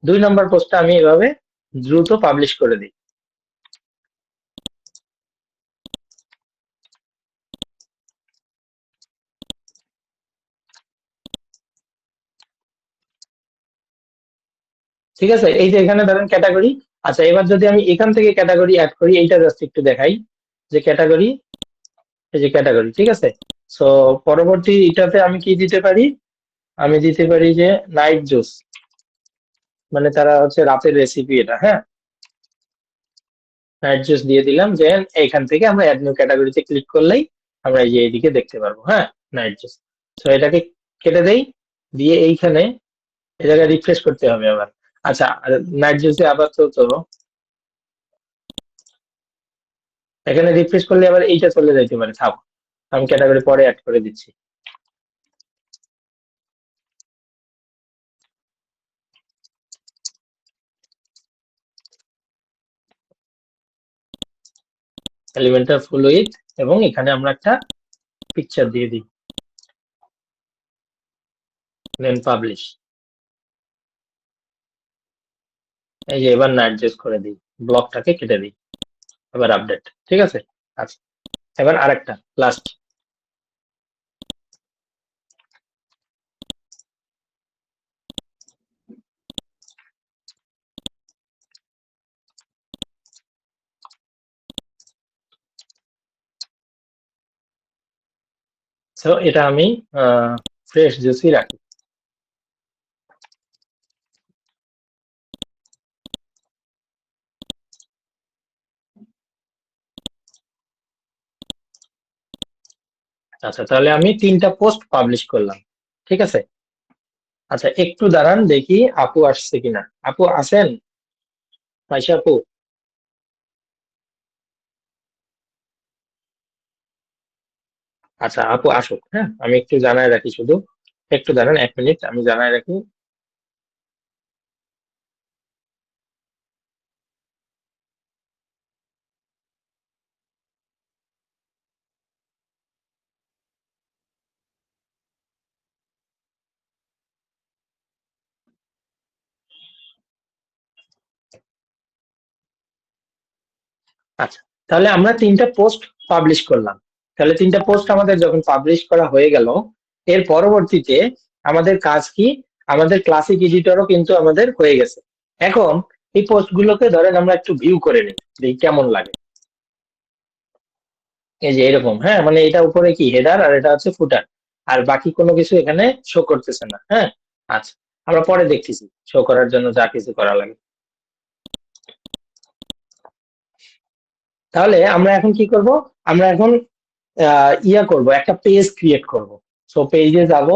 2 নম্বর পোস্টটা আমি এভাবে দ্রুত পাবলিশ করে দিই। ঠিক আছে, এই যে এখানে ধরেন ক্যাটাগরি। আচ্ছা, এবার যদি আমি এখান থেকে ক্যাটাগরি অ্যাড করি, এইটা জাস্ট একটু দেখাই যে ক্যাটাগরি, এই যে ক্যাটাগরি, ঠিক আছে। সো পরবর্তী এটাতে আমি কি দিতে পারি, আমি দিতে পারি যে নাইট জুস, মানে তারা হচ্ছে রাতের রেসিপি এটা, হ্যাঁ। নাইট জুস দিয়ে দিলাম, যে এখান থেকে আমরা অ্যাড নিউ ক্যাটাগরিতে ক্লিক করলেই আমরা এই যে এইদিকে দেখতে পারবো, হ্যাঁ, নাইট জুস। সো এটাকে কেটে দেই, দিয়ে এইখানে এই জায়গায় রিফ্রেশ করতে হবে আবার। আচ্ছা, নাইট জুসে আবার তো এখানে রিফ্রেশ করলে আবার এইটা চলে যাইতে পারে, থাক আমি ক্যাটাগরি পরে অ্যাড করে দিচ্ছি। এলিমেন্টাল ফুল উইথ, এবং এখানে আমরা একটা পিকচার দিয়ে দিই, দেন পাবলিশ। এই যে এবার না অ্যাডজাস্ট করে দিই, ব্লকটাকে কেটে দিই, এবার আপডেট, ঠিক আছে। আচ্ছা, এবার আরেকটা লাস্ট। সো এটা আমি ফ্রেশ জুসই রাখি। আচ্ছা, তাহলে আমি 3টা পোস্ট পাবলিশ করলাম, ঠিক আছে। আচ্ছা, একটু দাঁড়ান দেখি আপু আসছে কিনা। আপু আছেন, আয়শা আপু? আচ্ছা, আপু আসুক, হ্যাঁ, আমি একটু জানাই রাখি শুধু, একটু দাঁড়ান 1 মিনিট, আমি জানাই রাখি। আচ্ছা, তাহলে আমরা 3টা পোস্ট পাবলিশ করলাম। তাহলে 3টা পোস্ট আমাদের যখন পাবলিশ করা হয়ে গেল, এর পরবর্তীতে আমাদের কাজ কি? আমাদের ক্লাসিক এডিটরও কিন্তু আমাদের হয়ে গেছে। এখন এই পোস্ট গুলোকে ধরেন আমরা একটু ভিউ করে নিই, দেখি কেমন লাগে। এই যে এরকম, হ্যাঁ, মানে এটা উপরে কি হেডার আর এটা হচ্ছে ফুটার, আর বাকি কোনো কিছু এখানে শো করতেছে না। হ্যাঁ, আচ্ছা, আমরা পরে দেখতেছি শো করার জন্য যা কিছু করা লাগে। তাহলে আমরা এখন কি করব? আমরা এখন করব, একটা পেজ ক্রিয়েট করব। সো পেজে যাব,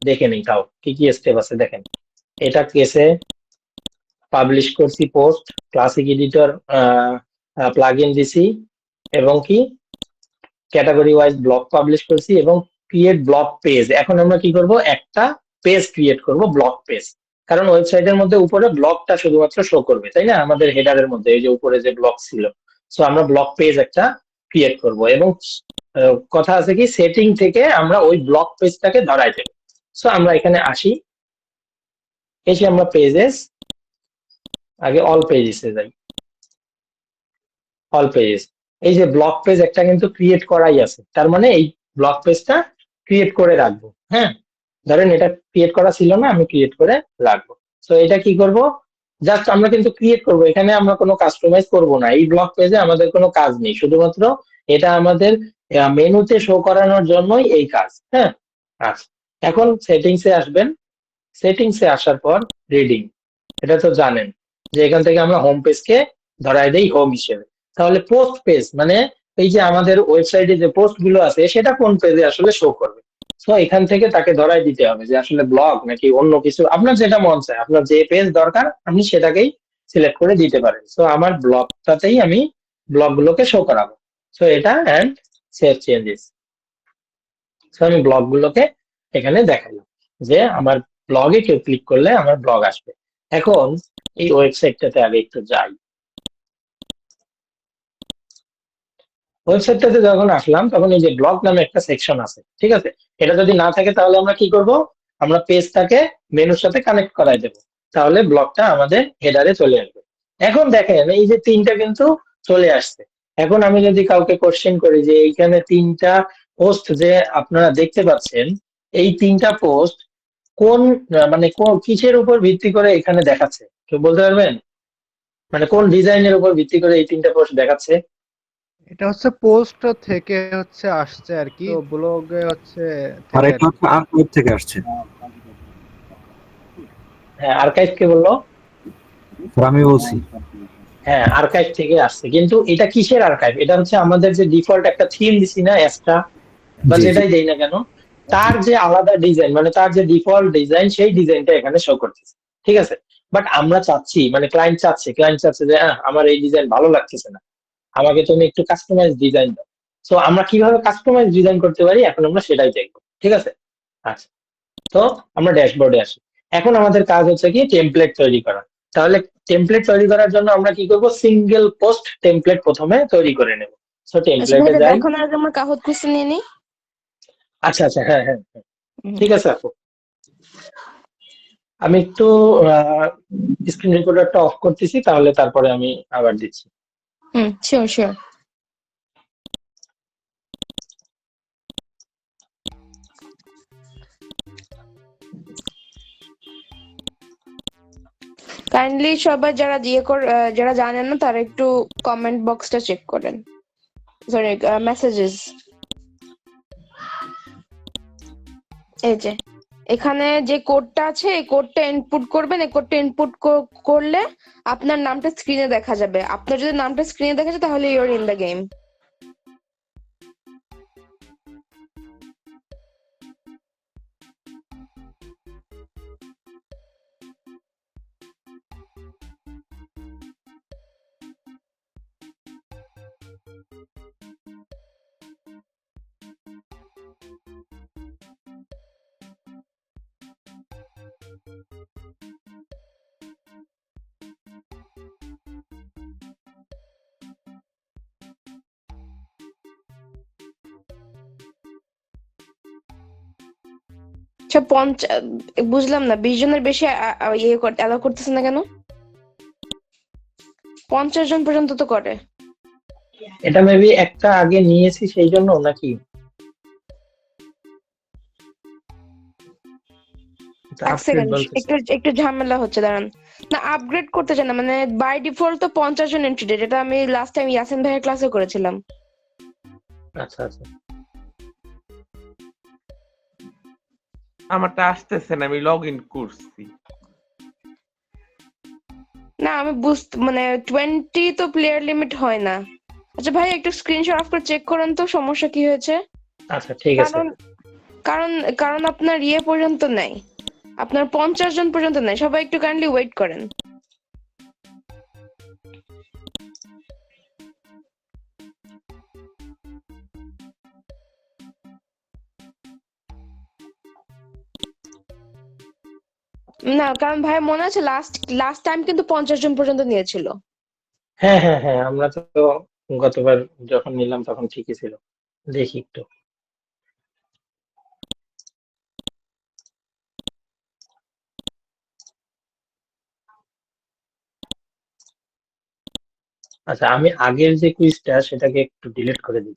দেখে নিই তাও কি কি স্টেপ আছে। দেখেন, এটা কেসে পাবলিশ করছি পোস্ট, ক্লাসিক এডিটর প্লাগইন দিছি, এবং কি ক্যাটাগরি ওয়াইজ ব্লগ পাবলিশ করছি, এবং ক্রিয়েট ব্লগ পেজ। এখন আমরা কি করব? একটা পেজ ক্রিয়েট করব, ব্লগ পেজ। কারণ ওয়েবসাইটের মধ্যে উপরে ব্লগটা শুধুমাত্র শো করবে, তাই না? আমাদের হেডারের মধ্যে এই যে উপরে যে ব্লগ ছিল, সো আমরা ব্লগ পেজ একটা ক্রিয়েট করব, এবং কথা আছে কি সেটিং থেকে আমরা ওই ব্লগ পেজটাকে ধরাই দেব। সো আমরা এখানে আসি, এসে আমরা পেজেস, আগে অল পেজেসে যাই। অল পেজেস, এই যে ব্লগ পেজ একটা কিন্তু ক্রিয়েট করাই আছে, তার মানে এই ব্লগ পেজটা ক্রিয়েট করে রাখবো। হ্যাঁ, ধরেন এটা ক্রিয়েট করা ছিল না, আমি ক্রিয়েট করে রাখবো। তো এটা কি করব? জাস্ট আমরা কিন্তু ক্রিয়েট করব, এখানে আমরা কোনো কাস্টমাইজ করব না। এই ব্লগ পেজে আমাদের কোনো কাজ নেই, শুধুমাত্র এটা আমাদের মেনুতে শো করানোর জন্যই এই কাজ। হ্যাঁ, আচ্ছা, এখন সেটিংসে আসবেন। সেটিংসে আসার পর রিডিং, এটা তো জানেন যে এখান থেকে আমরা হোম পেজকে ধরাই দেই হোম হিসেবে। তাহলে পোস্ট পেজ মানে এই যে আমাদের ওয়েবসাইটে যে পোস্ট গুলো আছে সেটা কোন পেজে আসলে শো করবে। তো এখান থেকে তাকে ধরাই দিতে হবে যে আসলে ব্লগ নাকি অন্য কিছু, আপনার যেটা মন চায়, আপনার যে পেজ দরকার আপনি সেটাকেই সিলেক্ট করে দিতে পারেন। তো আমার ব্লগটাতেই আমি ব্লগ গুলোকে শো করাবো। তো এটা অ্যান্ড সেভ চেঞ্জেস। তো আমি ব্লগ গুলোকে এখানে দেখালাম যে আমার ব্লগে কেউ ক্লিক করলে আমার ব্লগ আসবে। এখন এই ওয়েবসাইটটাতে আগে একটু যাই। ওয়েবসাইটটাতে যখন আসলাম তখন এই যে ব্লগ নামে একটা সেকশন আছে, ঠিক আছে? এটা যদি না থাকে তাহলে আমরা কি করব? আমরা পেজটাকে মেনুর সাথে কানেক্ট করাই দেবো, তাহলে ব্লগটা আমাদের হেডারে চলে আসবে। এখন দেখেন এই যে 3টা কিন্তু চলে আসছে। এখন আমি যদি কাউকে কোশ্চেন করি যে এইখানে 3টা পোস্ট যে আপনারা দেখতে পাচ্ছেন, এই 3টা পোস্ট কোন মানে কিসের উপর ভিত্তি করে এখানে দেখাচ্ছে, কেউ বলতে পারবেন? মানে কোন ডিজাইনের উপর ভিত্তি করে এই 3টা পোস্ট দেখাচ্ছে? এটা হচ্ছে পোস্ট থেকে হচ্ছে আসছে আর কি, তো ব্লগে হচ্ছে আর থেকে আর এটা কি। হচ্ছে আর্কাইভ থেকে আসছে। হ্যাঁ, আর্কাইভ কে বললো? স্যার আমি বলছি। হ্যাঁ, আর্কাইভ থেকে আসছে, কিন্তু এটা কিসের আর্কাইভ? এটা হচ্ছে আমাদের যে ডিফল্ট একটা থিম দিছি না, এক্সট্রা বা জি জি। যেটাই দেই না কেন, তার যে আলাদা ডিজাইন, মানে তার যে ডিফল্ট ডিজাইন, সেই ডিজাইনটা এখানে শো করতেছে। ঠিক আছে, বাট আমরা চাচ্ছি, মানে ক্লায়েন্ট চাচ্ছে যে আমার এই ডিজাইন ভালো লাগতেছে না, আমাকে তুমি একটু কাস্টমাইজ ডিজাইন দাও। সো আমরা কিভাবে কাস্টমাইজ ডিজাইন করতে পারি এখন আমরা সেটাই দেখবো। ঠিক আছে, আচ্ছা, তো আমরা ড্যাশবোর্ডে আসি। এখন আমাদের কাজ হচ্ছে কি টেমপ্লেট তৈরি করা। তাহলে টেমপ্লেট তৈরি করার জন্য আমরা কি করব? সিঙ্গেল পোস্ট টেমপ্লেট প্রথমে তৈরি করে নেব। সো আচ্ছা টেমপ্লেটে ভাইয়া, যাই। দেখো না আগে আমার কাহত খুঁজতে নিয়ে নি। আচ্ছা আচ্ছা, হ্যাঁ হ্যাঁ হ্যাঁ, হুম ঠিক আছে আপু। আমি একটু স্ক্রিন রেকর্ডারটা অফ করতেছি, তাহলে তারপরে আমি আবার দিচ্ছি। Sure sure. কাইন্ডলি সবাই যারা যারা জানেন না তারা একটু কমেন্ট বক্সটা চেক করেন, সরি মেসেজেস। এই যে এখানে যে কোডটা আছে এই কোডটা ইনপুট করবেন। এই কোডটা ইনপুট করলে আপনার নামটা স্ক্রিনে দেখা যাবে। আপনার যদি নামটা স্ক্রিনে দেখা যায় তাহলে ইউর ইন দ্য গেম। আচ্ছা বুঝলাম না, 20 জনের বেশি অ্যালাউ করতেছে না কেন? 50 জন পর্যন্ত তো করে। এটা মেবি একটা আগে নিয়েছি সেই জন্য নাকি? এক আপডেট সেকেন্ড, বলতেছে। একটু একটু ঝামেলা হচ্ছে, দাঁড়ান। না, আপগ্রেড করতে চাই না, মানে বাই ডিফল্ট তো 50 জন এন্ট্রি ডেট, এটা আমি লাস্ট টাইম ইয়াসিন ভাইয়ের ক্লাসে করেছিলাম। আচ্ছা আচ্ছা। আমারটা আসতেছে না, আমি লগ ইন করছি। না আমি মানে 20 তো প্লেয়ার লিমিট হয় না। আচ্ছা ভাই, একটু স্ক্রিনশট অফ করে চেক করেন তো সমস্যা কি হয়েছে। আচ্ছা ঠিক আছে। কারণ কারণ কারণ আপনার ইয়ে পর্যন্ত নেই, আপনার 50 জন পর্যন্ত নেই। সবাই একটু কাইন্ডলি ওয়েট করেন। না, কারণ ভাই মনে আছে লাস্ট টাইম কিন্তু 50 জন পর্যন্ত নিয়েছিল। হ্যাঁ হ্যাঁ হ্যাঁ, আমরা তো গতবার যখন নিলাম তখন ঠিকই ছিল। দেখি একটু। আচ্ছা, আমি আগের যে কুইজটা সেটাকে একটু ডিলিট করে দিই।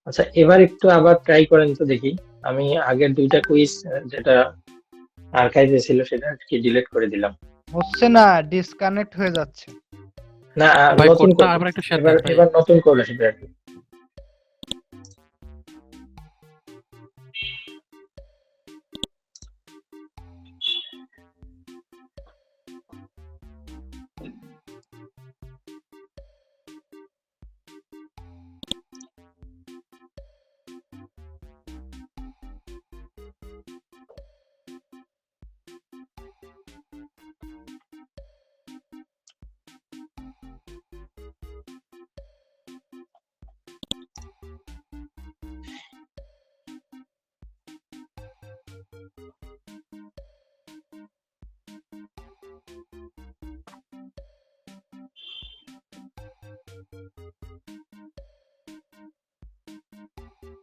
আচ্ছা, এবার একটু আবার ট্রাই করেন তো দেখি। আমি আগের দুইটা কুইজ যেটা আর্কাইভে ছিল সেটা কি ডিলিট করে দিলাম। হচ্ছে না, ডিসকানেক্ট হয়ে যাচ্ছে। না, ভাই নতুন কোডটা করে আবার একটু শেয়ার এবার দেন ভাই। এবার নতুন করে সেটা আর কি।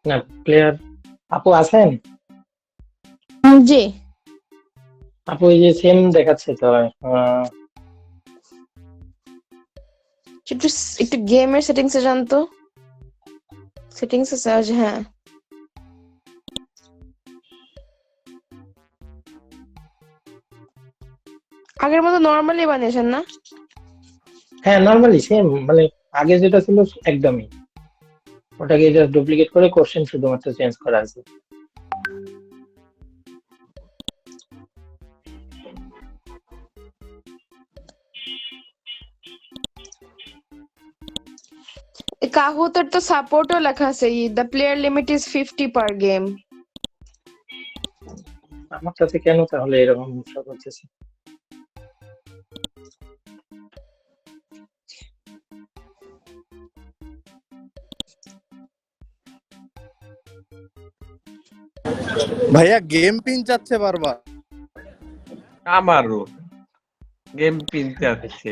না, প্লেয়ার আপু আছেন? জি। আপু এই যে সেম দেখাচ্ছে তো। একটু একটু গেমের সেটিংসে যান তো। সেটিংসে সার্চ, হ্যাঁ। আগের মতো নরমালি বানিয়েছেন না? হ্যাঁ, নরমালি সেম, মানে আগে যেটা ছিল একদমই ওটাকে জাস্ট ডুপ্লিকেট করে কোশ্চেন শুধুমাত্র চেঞ্জ করা আছে। কাহুতের তো সাপোর্টও লেখা আছে, the player limit is 50 per game. আমারটাতে কেন তাহলে এরকম সব হচ্ছে? ভাইয়া গেম পিন চাচ্ছে বারবার। আমারও গেম পিনতে আছে।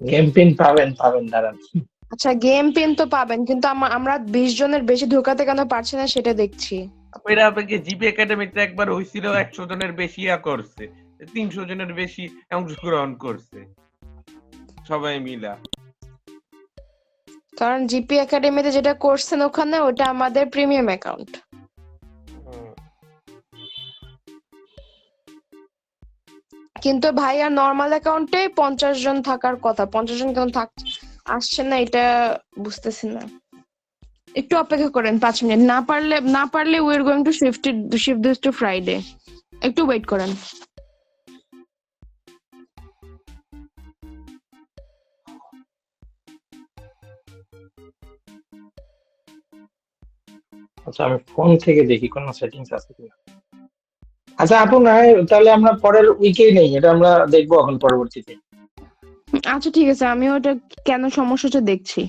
গেম পিন পাবেন পাবেন, দাঁড়ান। আচ্ছা, গেম পিন তো পাবেন, কিন্তু আমরা 20 জনের বেশি ঢোকাতে কেন পারছি না সেটা দেখছি। এটা আপনাকে জিপি একাডেমিতে একবার হয়েছিল, 100 জনের বেশি করছে, 300 জনের বেশি অংশগ্রহণ করছে সবাই মিলা। কারণ জিপি একাডেমিতে যেটা করছেন ওখানে, ওটা আমাদের প্রিমিয়াম অ্যাকাউন্ট। কিন্তু ভাইয়া নরমাল অ্যাকাউন্টে 50 জন থাকার কথা, 50 জন কেন আসছে না এটা বুঝতেছি না। একটু অপেক্ষা করেন 5 মিনিট, না পারলে we are going to shift this two Friday. একটু ওয়েট করেন। আচ্ছা আমি ফোন থেকে দেখি কোনো সেটিংস আছে কিনা। আচ্ছা আপু না তাহলে আমরা পরের উইকেই নেই, এটা আমরা দেখবো এখন পরবর্তীতে। আচ্ছা ঠিক আছে, আমিও এটা কেন সমস্যাটা দেখছি।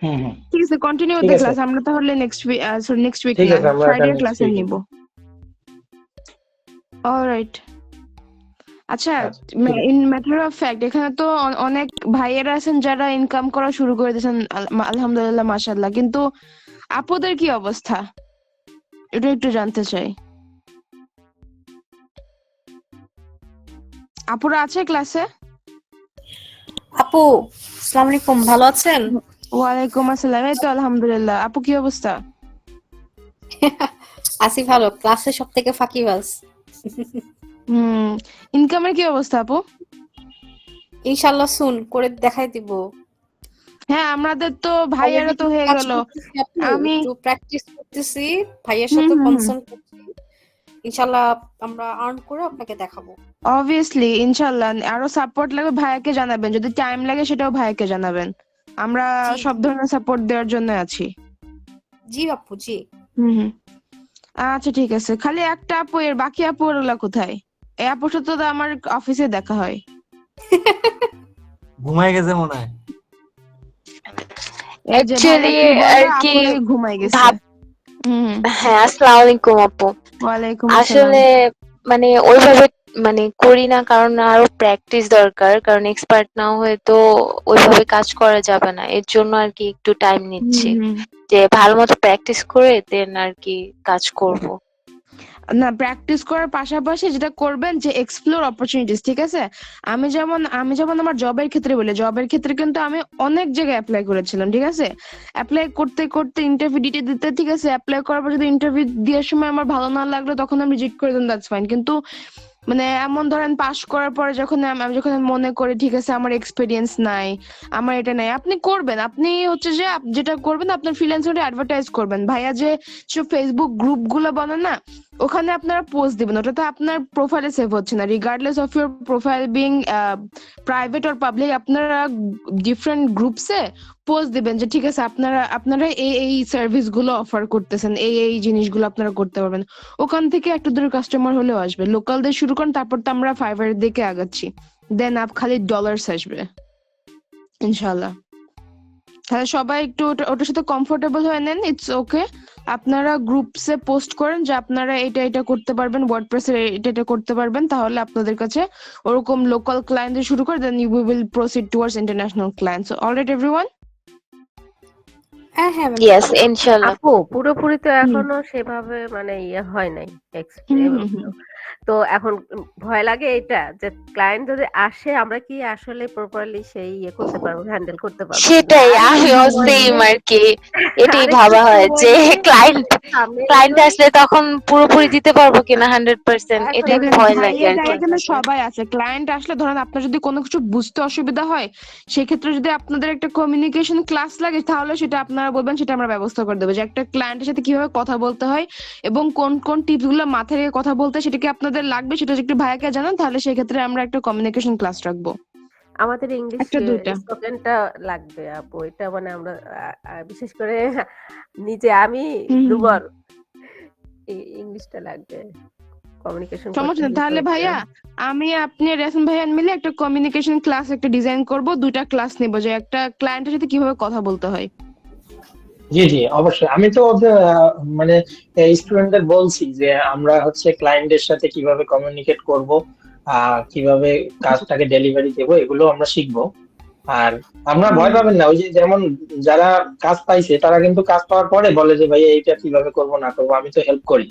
হুম ঠিক আছে, কন্টিনিউ ঠিক দ্য আছে, ক্লাস। আমরা তাহলে next week, sorry next week ঠিক না, আছে আমরা এটা ফ্রাইডে নেক্সট ক্লাসে উইকে। নিব। অলরাইট। আচ্ছা, আচ্ছা ঠিক আছে। ইন ম্যাটার অফ ফ্যাক্ট, এখানে তো অনেক ভাইয়েরা আছেন যারা ইনকাম করা শুরু করে দিয়েছেন, আলহামদুলিল্লাহ মাশাআল্লাহ, কিন্তু আপুদের কি অবস্থা এটা একটু জানতে চাই। আপুরা আছে ক্লাসে? আপু, আসসালামু আলাইকুম, ভালো আছেন? ওয়ালাইকুম আসসালাম, এই তো আলহামদুলিল্লাহ। আপু কি অবস্থা? আছি ভালো, ক্লাসে সব থেকে ফাঁকিবাজ। ইনকামের কি অবস্থা আপু? ইনশাআল্লাহ সুন করে দেখাই দিব। হ্যাঁ, আমাদের তো ভাইয়ারা তো হয়ে কাজ গেল। করতেছি আপু, আমি একটু প্র্যাকটিস করতেছি, ভাইয়ের হুম সাথে হুম হুম কনসার্ন করছি। ইনশাআল্লাহ আমরা আর্ন করে আপনাকে দেখাবো। অবভিয়াসলি ইনশাল্লাহ, আরো সাপোর্ট লাগবে ভাইয়াকে জানাবেন, যদি টাইম লাগে সেটাও ভাইয়াকে জানাবেন। আমরা জি সব ধরনের সাপোর্ট দেওয়ার জন্য আছি। জি আপু জি। হুম। আচ্ছা ঠিক আছে, খালি একটা আপু, এর বাকি আপু ওগুলা কোথায়? এই আপুর সাথে তো আমার অফিসে দেখা হয়। ঘুমায় গেছে মনে হয়। এই যে ভাইয়া অ্যাকচুয়ালি কি বললো, আর কি আপু নাকি ঘুমাই গেছে। ভাব হুম। হ্যাঁ আসসালামু আলাইকুম আপু। ওয়ালাইকুম আসসালাম। আসলে মানে ওইভাবে মানে করি না, কারণ আরো প্র্যাকটিস দরকার, কারণ এক্সপার্ট না হয়ে তো ওইভাবে কাজ করা যাবে না, এর জন্য আর কি একটু টাইম নিচ্ছি, হুম। যে ভালো মতো প্র্যাকটিস করে দেন আর কি কাজ করব। না, প্র্যাকটিস করার পাশাপাশি যেটা করবেন যে এক্সপ্লোর অপরচুনিটিস, ঠিক আছে? আমি যেমন আমার জবের ক্ষেত্রে বলি, জবের ক্ষেত্রে কিন্তু আমি অনেক জায়গায় অ্যাপ্লাই করেছিলাম, ঠিক আছে? অ্যাপ্লাই করতে করতে ইন্টারভিউ দিতে দিতে, ঠিক আছে, অ্যাপ্লাই করার পর যদি ইন্টারভিউ দেওয়ার সময় আমার ভালো না লাগলো তখন আমি রিজেক্ট করে দিলাম, দ্যাটস ফাইন। কিন্তু মানে এমন ধরেন পাশ করার পরে যখন আমি মনে করি ঠিক আছে আমার এক্সপিরিয়েন্স নাই, আমার এটা নাই, আপনি করবেন, আপনি হচ্ছে যে যেটা করবেন আপনার ফ্রিল্যান্সারে অ্যাডভার্টাইজ করবেন। ভাইয়া যে ফেসবুক গ্রুপ গুলো বানান না, ওখানে আপনারা পোস্ট দিবেন, ওটাতে আপনার প্রোফাইলে সেভ হচ্ছে না, regardless of your profile being private or public, আপনারা ডিফারেন্ট গ্রুপসে পোস্ট দিবেন যে ঠিক আছে আপনারা এই সার্ভিস গুলো অফার করতেছেন, এই জিনিসগুলো আপনারা করতে পারবেন। ওখান থেকে একটা দুটো কাস্টমার হলেও আসবে। লোকাল দিয়ে শুরু করেন, তারপর তো আমরা ফাইবারের দিকে আগাচ্ছি, দেন খালি ডলার্স আসবে ইনশাল্লাহ। তাহলে সবাই একটু ওটার সাথে কমফোর্টেবল হয়ে নেন, ইটস ওকে। আপনারা গ্রুপসে পোস্ট করেন যে আপনারা এটা করতে পারবেন, ওয়ার্ডপ্রেসের এটা করতে পারবেন, তাহলে আপনাদের কাছে ওরকম লোকাল ক্লায়েন্ট দিয়ে শুরু করে then you will proceed towards international clients. Alright everyone? হ্যাঁ হ্যাঁ ইয়েস ইনশাআল্লাহ। আপু পুরোপুরি তো এখনো সেভাবে মানে ইয়ে হয় নাই তো এখন ভয় লাগে এটা যে ক্লায়েন্ট যদি আসে আমরা কি আসলে প্রপারলি সেই ইয়ে করতে পারবো, হ্যান্ডেল করতে পারবো। সেটাই আমিও সেম আর কি, এটাই ভাবা হয় যে ক্লায়েন্ট আসলে তখন পুরোপুরি দিতে পারবো কিনা 100%, এটাই ভয় লাগে আর কি। এখানে সবাই আছে, ক্লায়েন্ট আসলে ধরেন আপনার যদি কোনো কিছু বুঝতে অসুবিধা হয়, সেক্ষেত্রে যদি আপনাদের একটা কমিউনিকেশন ক্লাস লাগে তাহলে সেটা আপনারা বলবেন, সেটা আমরা ব্যবস্থা করে দেবো, যে একটা ক্লায়েন্টের সাথে কিভাবে কথা বলতে হয় এবং কোন কোন টিপস গুলো মাথায় রেখে কথা বলতে হয়, সেটা কি আপনাদের লাগবে, সেটা যদি একটু ভাইয়াকে জানান তাহলে সেক্ষেত্রে আমরা একটা কমিউনিকেশন ক্লাস রাখবো। আমাদের ইংলিশ একটা দুইটা স্পোকেনটা লাগবে আপু, এটা মানে আমরা বিশেষ করে নিজে আমি দুর্বল, ইংলিশটা লাগবে কমিউনিকেশন সমস্যা নেই। তাহলে ভাইয়া আপনি রেশন ভাইয়া মিলে একটা কমিউনিকেশন ক্লাস একটা ডিজাইন করব, দুইটা ক্লাস নেব, যে একটা ক্লায়েন্টের সাথে কিভাবে কথা বলতে হয়। জি জি অবশ্যই, আমি তো ওদের মানে স্টুডেন্টদের বলছি যে আমরা হচ্ছে ক্লায়েন্টের সাথে কিভাবে কমিউনিকেট করব, কিভাবে কাজটাকে ডেলিভারি দেবো, এগুলো আমরা শিখবো। আর আপনারা ভয় পাবেন না, ওই যে যেমন যারা কাজ পাইছে তারা কিন্তু কাজ পাওয়ার পরে বলে যে ভাই এইটা কিভাবে করবো না করবো, আমি তো হেল্প করি।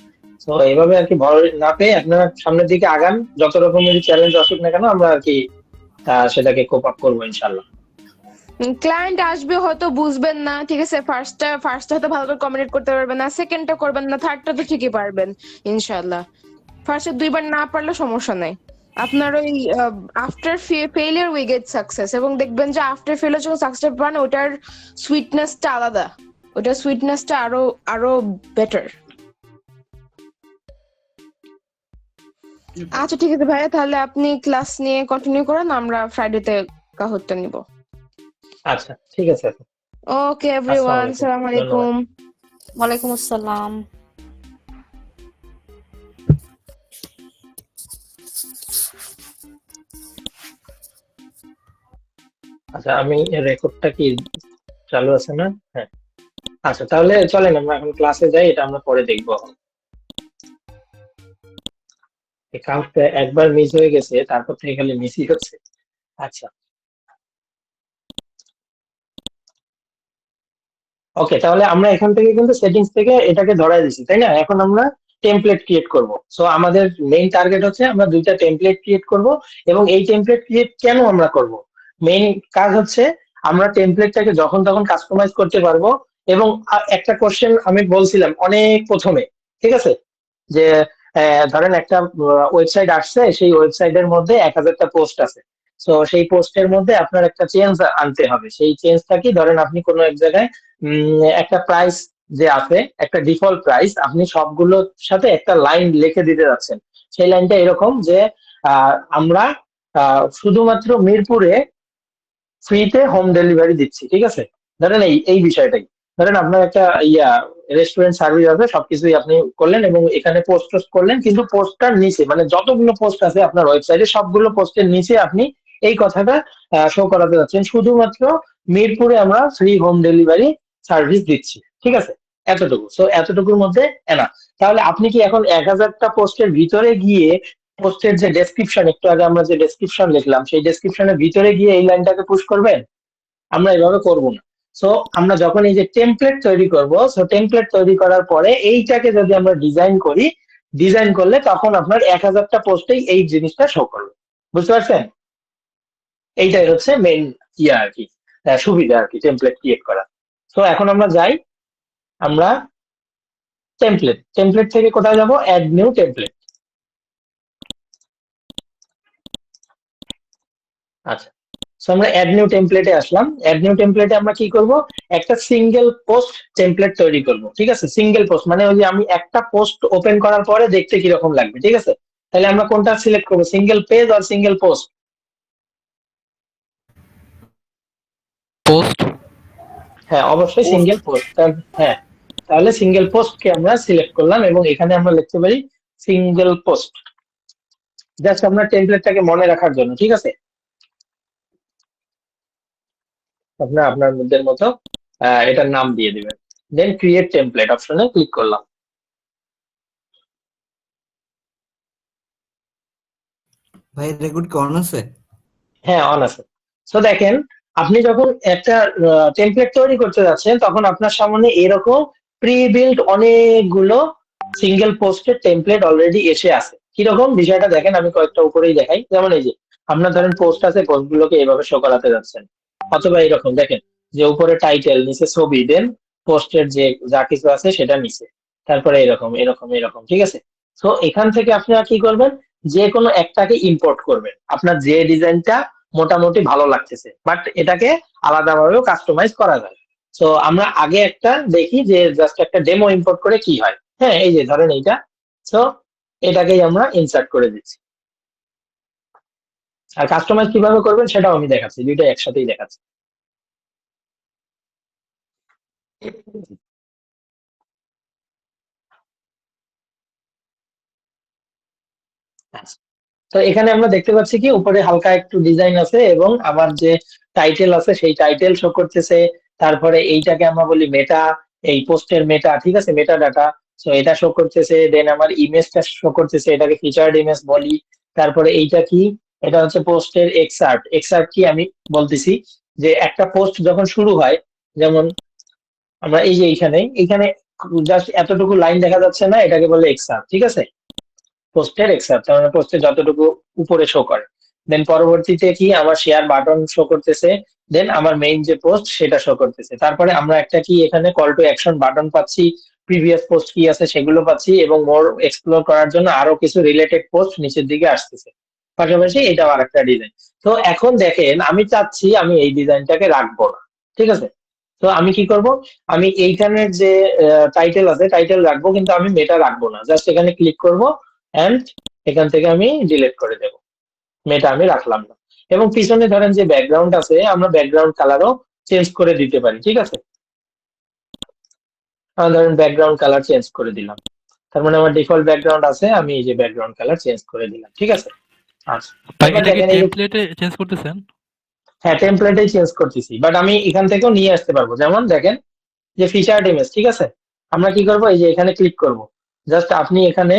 তো এইভাবে আর কি ভয় না পেয়ে আপনারা সামনের দিকে আগান, যত রকমের চ্যালেঞ্জ আসুক না কেন আমরা আর কি সেটাকে কোপ আপ করবো ইনশাল্লাহ। ক্লায়েন্ট আসবে, হয়তো বুঝবেন না, ঠিক আছে, ফার্স্টটা হয়তো ভালো করে কমিউনিকেট করতে পারবেন না, সেকেন্ডটা করবেন না, থার্ডটা তো ঠিকই পারবেন ইনশাআল্লাহ। ফার্স্টে দুইবার না পারলে সমস্যা নাই, আপনার ওই after failure we get success, এবং দেখবেন যে আফটার ফেলিয়ার যখন সাকসেস পান ওটার সুইটনেসটা আলাদা, ওটার সুইটনেসটা আরো বেটার। আচ্ছা ঠিক আছে ভাইয়া, তাহলে আপনি ক্লাস নিয়ে কন্টিনিউ করেন, আমরা ফ্রাইডেতে কাহরটা নিব। আচ্ছা ঠিক আছে। ওকে এভরিওয়ান, আসসালামু আলাইকুম। ওয়ালাইকুম আসসালাম। আচ্ছা, আমি রেকর্ডটা কি চালু আছে না? হ্যাঁ। আচ্ছা, তাহলে চলেন আমরা এখন ক্লাসে যাই, এটা আমরা পরে দেখবো। এই কাউন্টটা একবার মিস হয়ে গেছে, তারপর থেকে খালি মিসই হচ্ছে। আচ্ছা, ওকে, তাহলে আমরা এখান থেকে কিন্তু সেটিংস থেকে এটাকে ধরাই দিছি, তাই না? এখন আমরা টেমপ্লেট ক্রিয়েট করব। সো আমাদের মেইন টার্গেট হচ্ছে আমরা দুইটা টেমপ্লেট ক্রিয়েট করব। এবং এই টেমপ্লেট ক্রিয়েট কেন আমরা করব? মেইন কাজ হচ্ছে আমরা টেমপ্লেটটাকে যখন তখন কাস্টমাইজ করতে পারবো। এবং একটা কোশ্চেন আমি বলছিলাম অনেক প্রথমে, ঠিক আছে, যে ধরেন একটা ওয়েবসাইট আসছে, সেই ওয়েবসাইটের মধ্যে 1000টা পোস্ট আছে। তো সেই পোস্টের মধ্যে আপনার একটা চেঞ্জ আনতে হবে। সেই চেঞ্জটা কি, ধরেন আপনি কোনো এক জায়গায় একটা প্রাইস যে আছে, একটা ডিফল্ট প্রাইস, আপনি সবগুলোর সাথে একটা লাইন লিখে দিতে যাচ্ছেন। সেই লাইনটা এরকম যে আমরা শুধুমাত্র মিরপুরে ফ্রিতে হোম ডেলিভারি দিচ্ছি, ঠিক আছে? ধরেন এই এই বিষয়টাই, ধরেন আপনার একটা রেস্টুরেন্ট সার্ভিস আছে, সবকিছুই আপনি করলেন এবং এখানে পোস্ট টোস্ট করলেন, কিন্তু পোস্টটার নিচে মানে যতগুলো পোস্ট আছে আপনার ওয়েবসাইটে সবগুলো পোস্টের নিচে আপনি এই কথাটা শো করাতে যাচ্ছেন, শুধুমাত্র মিরপুরে আমরা ফ্রি হোম ডেলিভারি সার্ভিস দিচ্ছি, ঠিক আছে? এতটুকু, সো এতটুকুর মধ্যে এনা। তাহলে আপনি কি এখন 1000টা পোস্টের ভিতরে গিয়ে পোস্টের যে ডেসক্রিপশন, একটু আগে আমরা যে ডেসক্রিপশন লিখলাম, সেই ডেসক্রিপশনের ভিতরে গিয়ে এই লাইনটাকে পুশ করবেন? আমরা এভাবে করব না। সো আমরা যখন এই যে টেমপ্লেট তৈরি করব, সো টেমপ্লেট তৈরি করার পরে এইটাকে যদি আমরা ডিজাইন করি, ডিজাইন করলে তখন আপনার 1000টা পোস্টেই এই জিনিসটা শো করবে। বুঝতে পারছেন? এইটাই হচ্ছে মেইন আর কি, সুবিধা আর কি টেমপ্লেট ক্রিয়েট করা। তো এখন আমরা যাই, আমরা টেমপ্লেট টেমপ্লেট থেকে কোথায় যাব? Add new template. আচ্ছা, সো আমরা অ্যাড নিউ টেমপ্লেটে আসলাম। অ্যাড নিউ টেমপ্লেটে আমরা কি করব? একটা সিঙ্গেল পোস্ট টেমপ্লেট তৈরি করব, ঠিক আছে? সিঙ্গেল পোস্ট মানে ওই যে আমি একটা পোস্ট ওপেন করার পরে দেখতে কিরকম লাগবে, ঠিক আছে? তাহলে আমরা কোনটা সিলেক্ট করব, সিঙ্গেল পেজ আর সিঙ্গেল পোস্ট? পোস্ট। হ্যাঁ, অবশ্যই সিঙ্গেল পোস্ট। হ্যাঁ, তাহলে সিঙ্গেল পোস্টকে আমরা সিলেক্ট করলাম এবং এখানে আমরা লিখতে পারি সিঙ্গেল পোস্ট, জাস্ট আমরা টেমপ্লেটটাকে মনে রাখার জন্য, ঠিক আছে? আপনার আপনার মধ্যে মতো এটার নাম দিয়ে দিবেন। দেন ক্রিয়েট টেমপ্লেট অপশনে ক্লিক করলাম। ভাই রেকর্ড কি অন আছে? হ্যাঁ, অন আছে। সো দেখেন, আপনি যখন একটা টেমপ্লেট তৈরি করতে যাচ্ছেন, তখন আপনার সামনে এরকম প্রি বিল্ড অনেকগুলো সিঙ্গেল পোস্টের টেমপ্লেট অলরেডি এসে আছে। কিরকম বিষয়টা দেখেন, আমি কয়েকটা উপরেই দেখাই। যেমন এই যে আপনার ধরেন পোস্ট আছে, পোস্টগুলোকে এভাবে শো করাতে যাচ্ছেন, অথবা এরকম দেখেন যে উপরে টাইটেল, নিচে ছবি, দেন পোস্টের যে যা কিছু আছে সেটা নিচে, তারপরে এরকম এরকম এরকম, ঠিক আছে? তো এখান থেকে আপনারা কি করবেন, যে কোনো একটাকে ইম্পোর্ট করবেন, আপনার যে ডিজাইনটা মোটামুটি ভালো লাগতেছে, বাট এটাকে আলাদাভাবেও কাস্টমাইজ করা যায়। তো আমরা আগে একটা দেখি যে জাস্ট একটা ডেমো ইম্পোর্ট করে কি হয়। হ্যাঁ, এই যে ধরেন এইটা, তো এটাকেই আমরা ইনসার্ট করে দিচ্ছি। আর কাস্টমাইজ কিভাবে করবেন সেটাও আমি দেখাচ্ছি, দুইটা একসাথেই দেখাচ্ছি। আচ্ছা, তো এখানে আমরা দেখতে পাচ্ছি কি উপরে হালকা একটু ডিজাইন আছে এবং আমার যে টাইটেল আছে সেই টাইটেল শো করতেছে। তারপরে এইটাকে আমরা বলি মেটা, এই পোস্টের মেটা, ঠিক আছে, মেটা ডাটা। তো এটা শো করতেছে, দেন আমার ইমেজটা শো করতেছে, এটাকে ফিচার্ড ইমেজ বলি। তারপরে এইটা কি, এটা হচ্ছে পোস্টের এক্সার্ট। এক্সার্ট কি আমি বলতেছি, যে একটা পোস্ট যখন শুরু হয়, যেমন আমরা এই যে এইখানে এইখানে জাস্ট এতটুকু লাইন দেখা যাচ্ছে না, এটাকে বলে এক্সার্ট, ঠিক আছে? পোস্টের এক্সার্ট, তার মানে পোস্টে যতটুকু উপরে শো করে। দেন পরবর্তীতে কি, আমার শেয়ার বাটন শো করতেছে, দেন আমার মেইন যে পোস্ট সেটা শো করতেছে। তারপরে আমরা একটা কি এখানে কল টু অ্যাকশন বাটন পাচ্ছি, প্রিভিয়াস পোস্ট কি আছে সেগুলো পাচ্ছি, এবং মোর এক্সপ্লোর করার জন্য আরো কিছু রিলেটেড পোস্ট নিচের দিকে আসতেছে। পাশাপাশি এটাও আরেকটা ডিজাইন। তো এখন দেখেন, আমি চাচ্ছি আমি এই ডিজাইনটাকে রাখবো না, ঠিক আছে? তো আমি কি করব, আমি এইখানের যে টাইটেল আছে টাইটেল রাখবো, কিন্তু আমি মেটা রাখবো না। জাস্ট এখানে ক্লিক করব এন্ড এখান থেকে আমি ডিলিট করে দেব, মেটা আমি রাখলাম না। এবং পিছনে ধরেন যে ব্যাকগ্রাউন্ড আছে, আমরা ব্যাকগ্রাউন্ড কালারও চেঞ্জ করে দিতে পারি, ঠিক আছে? ধরেন ব্যাকগ্রাউন্ড কালার চেঞ্জ করে দিলাম। তার মানে আমার ডিফল্ট ব্যাকগ্রাউন্ড আছে, আমি এই যে ব্যাকগ্রাউন্ড কালার চেঞ্জ করে দিলাম, ঠিক আছে। আচ্ছা, ভাই এবার এটা কি দেখেন এই যে টেমপ্লেটে চেঞ্জ করতেছেন? হ্যাঁ টেমপ্লেটেই চেঞ্জ করতেছি, বাট আমি এখান থেকেও নিয়ে আসতে পারবো। যেমন দেখেন যে ফিচার্ড ইমেজ, ঠিক আছে, আমরা কি করব, এই যে এখানে ক্লিক করব, জাস্ট আপনি এখানে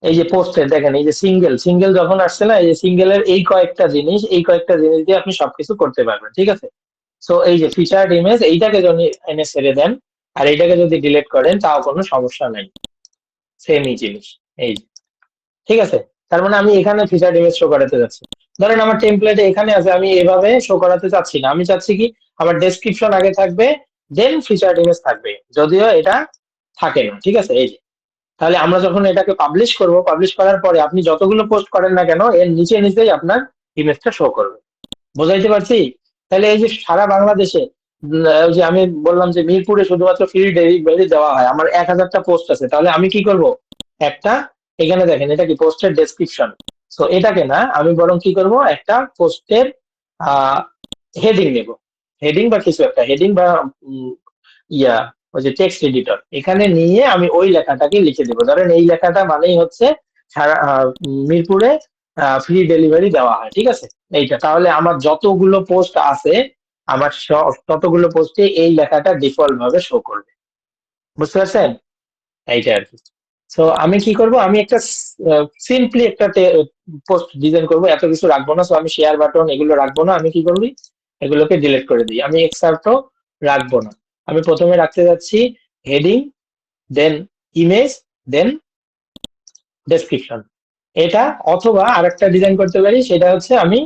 এই যে পোস্টের দেখেন এই যে সিঙ্গেল সিঙ্গেল যখন আসছে না, এই যে সিঙ্গেলের এই কয়েকটা জিনিস দিয়ে আপনি সবকিছু করতে পারবেন, ঠিক আছে। সো এই যে ফিচার্ড ইমেজ এইটাকে যদি এনে ছেড়ে দেন আর এইটাকে যদি ডিলিট করেন তাও কোনো সমস্যা নাই, সেমই জিনিস এই যে, ঠিক আছে। তার মানে আমি এখানে ফিচার্ড ইমেজ শো করাতে যাচ্ছি। ধরেন আমার টেমপ্লেটে এখানে আছে, আমি এভাবে শো করাতে চাচ্ছি না, আমি চাচ্ছি কি আমার ডেসক্রিপশন আগে থাকবে দেন ফিচার্ড ইমেজ থাকবে, যদিও এটা থাকে না, ঠিক আছে। এই যে তাহলে আমরা যখন এটাকে পাবলিশ করব, পাবলিশ করার পরে আপনি যতগুলো পোস্ট করেন না কেন এর নিচে নিচেই আপনার ইমেজটা শো করবে। বোঝাইতে পারছি? তাহলে এই যে সারা বাংলাদেশে ওই যে আমি বললাম যে মিরপুরে শুধুমাত্র ফ্রি ডেলিভারি দেওয়া হয়, আমার 1000টা পোস্ট আছে, তাহলে আমি কি করব, একটা এখানে দেখেন এটা কি পোস্টের ডেসক্রিপশন, সো এটাকে না আমি বরং কি করব, একটা পোস্টের হেডিং নেব, হেডিং বা কিছু একটা হেডিং বা ইয়া ওই যে টেক্সট এডিটর, এখানে নিয়ে আমি ওই লেখাটাকে লিখে দেবো। ধরেন এই লেখাটা মানেই হচ্ছে সারা মিরপুরে ফ্রি ডেলিভারি দেওয়া হয়, ঠিক আছে এইটা। তাহলে আমার যতগুলো পোস্ট আছে আমার ততগুলো পোস্টে এই লেখাটা ডিফল্ট ভাবে শো করবে। বুঝতে পারছেন? এইটা আর কি। সো আমি কি করব, আমি একটা সিম্পলি একটা পোস্ট ডিজাইন করব, এত কিছু রাখবো না। সো আমি শেয়ার বাটন এগুলো রাখবো না, আমি কি করবি এগুলোকে ডিলিট করে দিই, আমি এক্সার্টও রাখবো না। আমি প্রথমে রাখতে যাচ্ছি হেডিং, দেন ইমেজ, দেন ডেসক্রিপশন, এটা। অথবা আরেকটা ডিজাইন করতে পারি, সেটা হচ্ছে আমি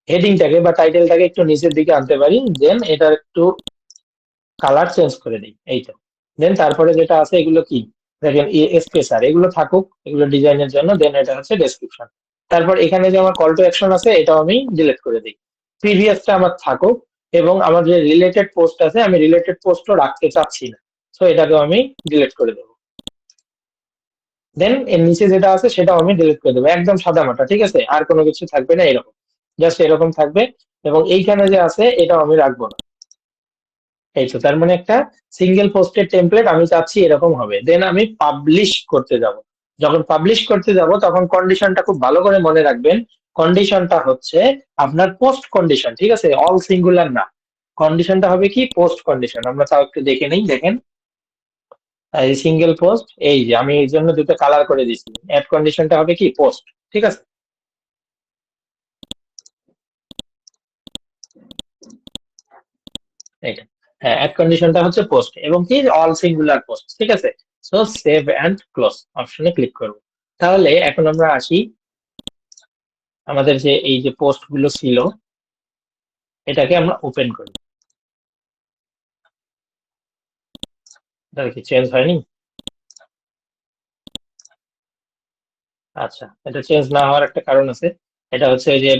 হেডিংটাকে বা টাইটেলটাকে একটু নিচের দিকে আনতে পারি, দেন এটার একটু কালার চেঞ্জ করে দিই, এইটা। দেন তারপরে যেটা আছে এগুলো কি দেখেন স্পেসার, এগুলো থাকুক, এগুলো ডিজাইনের জন্য। দেন এটা হচ্ছে ডেসক্রিপশন। তারপর এখানে যে আমার কল টু অ্যাকশন আছে এটাও আমি ডিলিট করে দিই, প্রিভিয়াসটা আমার থাকুক, এবং আমার যে রিলেটেড পোস্ট আছে আমি রিলেটেড পোস্টও রাখতে চাচ্ছি না, সো এটাকেও আমি ডিলিট করে দেবো। দেন এর নিচে যেটা আছে সেটাও আমি ডিলিট করে দেবো, একদম সাদা মাটা, ঠিক আছে, আর কোনো কিছু থাকবে না, এরকম জাস্ট এরকম থাকবে। এবং এইখানে যে আছে এটাও আমি রাখবো না, এই তো। তার মানে একটা সিঙ্গেল পোস্টের টেমপ্লেট আমি চাচ্ছি এরকম হবে। দেন আমি পাবলিশ করতে যাব, যখন পাবলিশ করতে যাব তখন কন্ডিশনটা খুব ভালো করে মনে রাখবেন। কন্ডিশনটা হচ্ছে আপনার পোস্ট কন্ডিশন, ঠিক আছে, অল সিঙ্গুলার না। কন্ডিশনটা হবে কি পোস্ট কন্ডিশন, আমরা তাও একটু দেখে নেই। দেখেন এই সিঙ্গেল পোস্ট, এই যে আমি এই জন্য দুটো কালার করে দিচ্ছি, অ্যাড কন্ডিশনটা হবে কি পোস্ট, ঠিক আছে। এইটা হ্যাঁ, অ্যাড কন্ডিশনটা হচ্ছে পোস্ট এবং কি অল সিঙ্গুলার পোস্ট, ঠিক আছে। সো সেভ এন্ড ক্লোজ অপশনে ক্লিক করব। তাহলে এখন আমরা আসি আমাদের যে এই যে পোস্ট গুলো ছিল এটাকে আমরা ওপেন করি। এটা কি চেঞ্জ হয়নি? আচ্ছা, এটা চেঞ্জ না হওয়ার একটা কারণ আছে, এটা হচ্ছে যে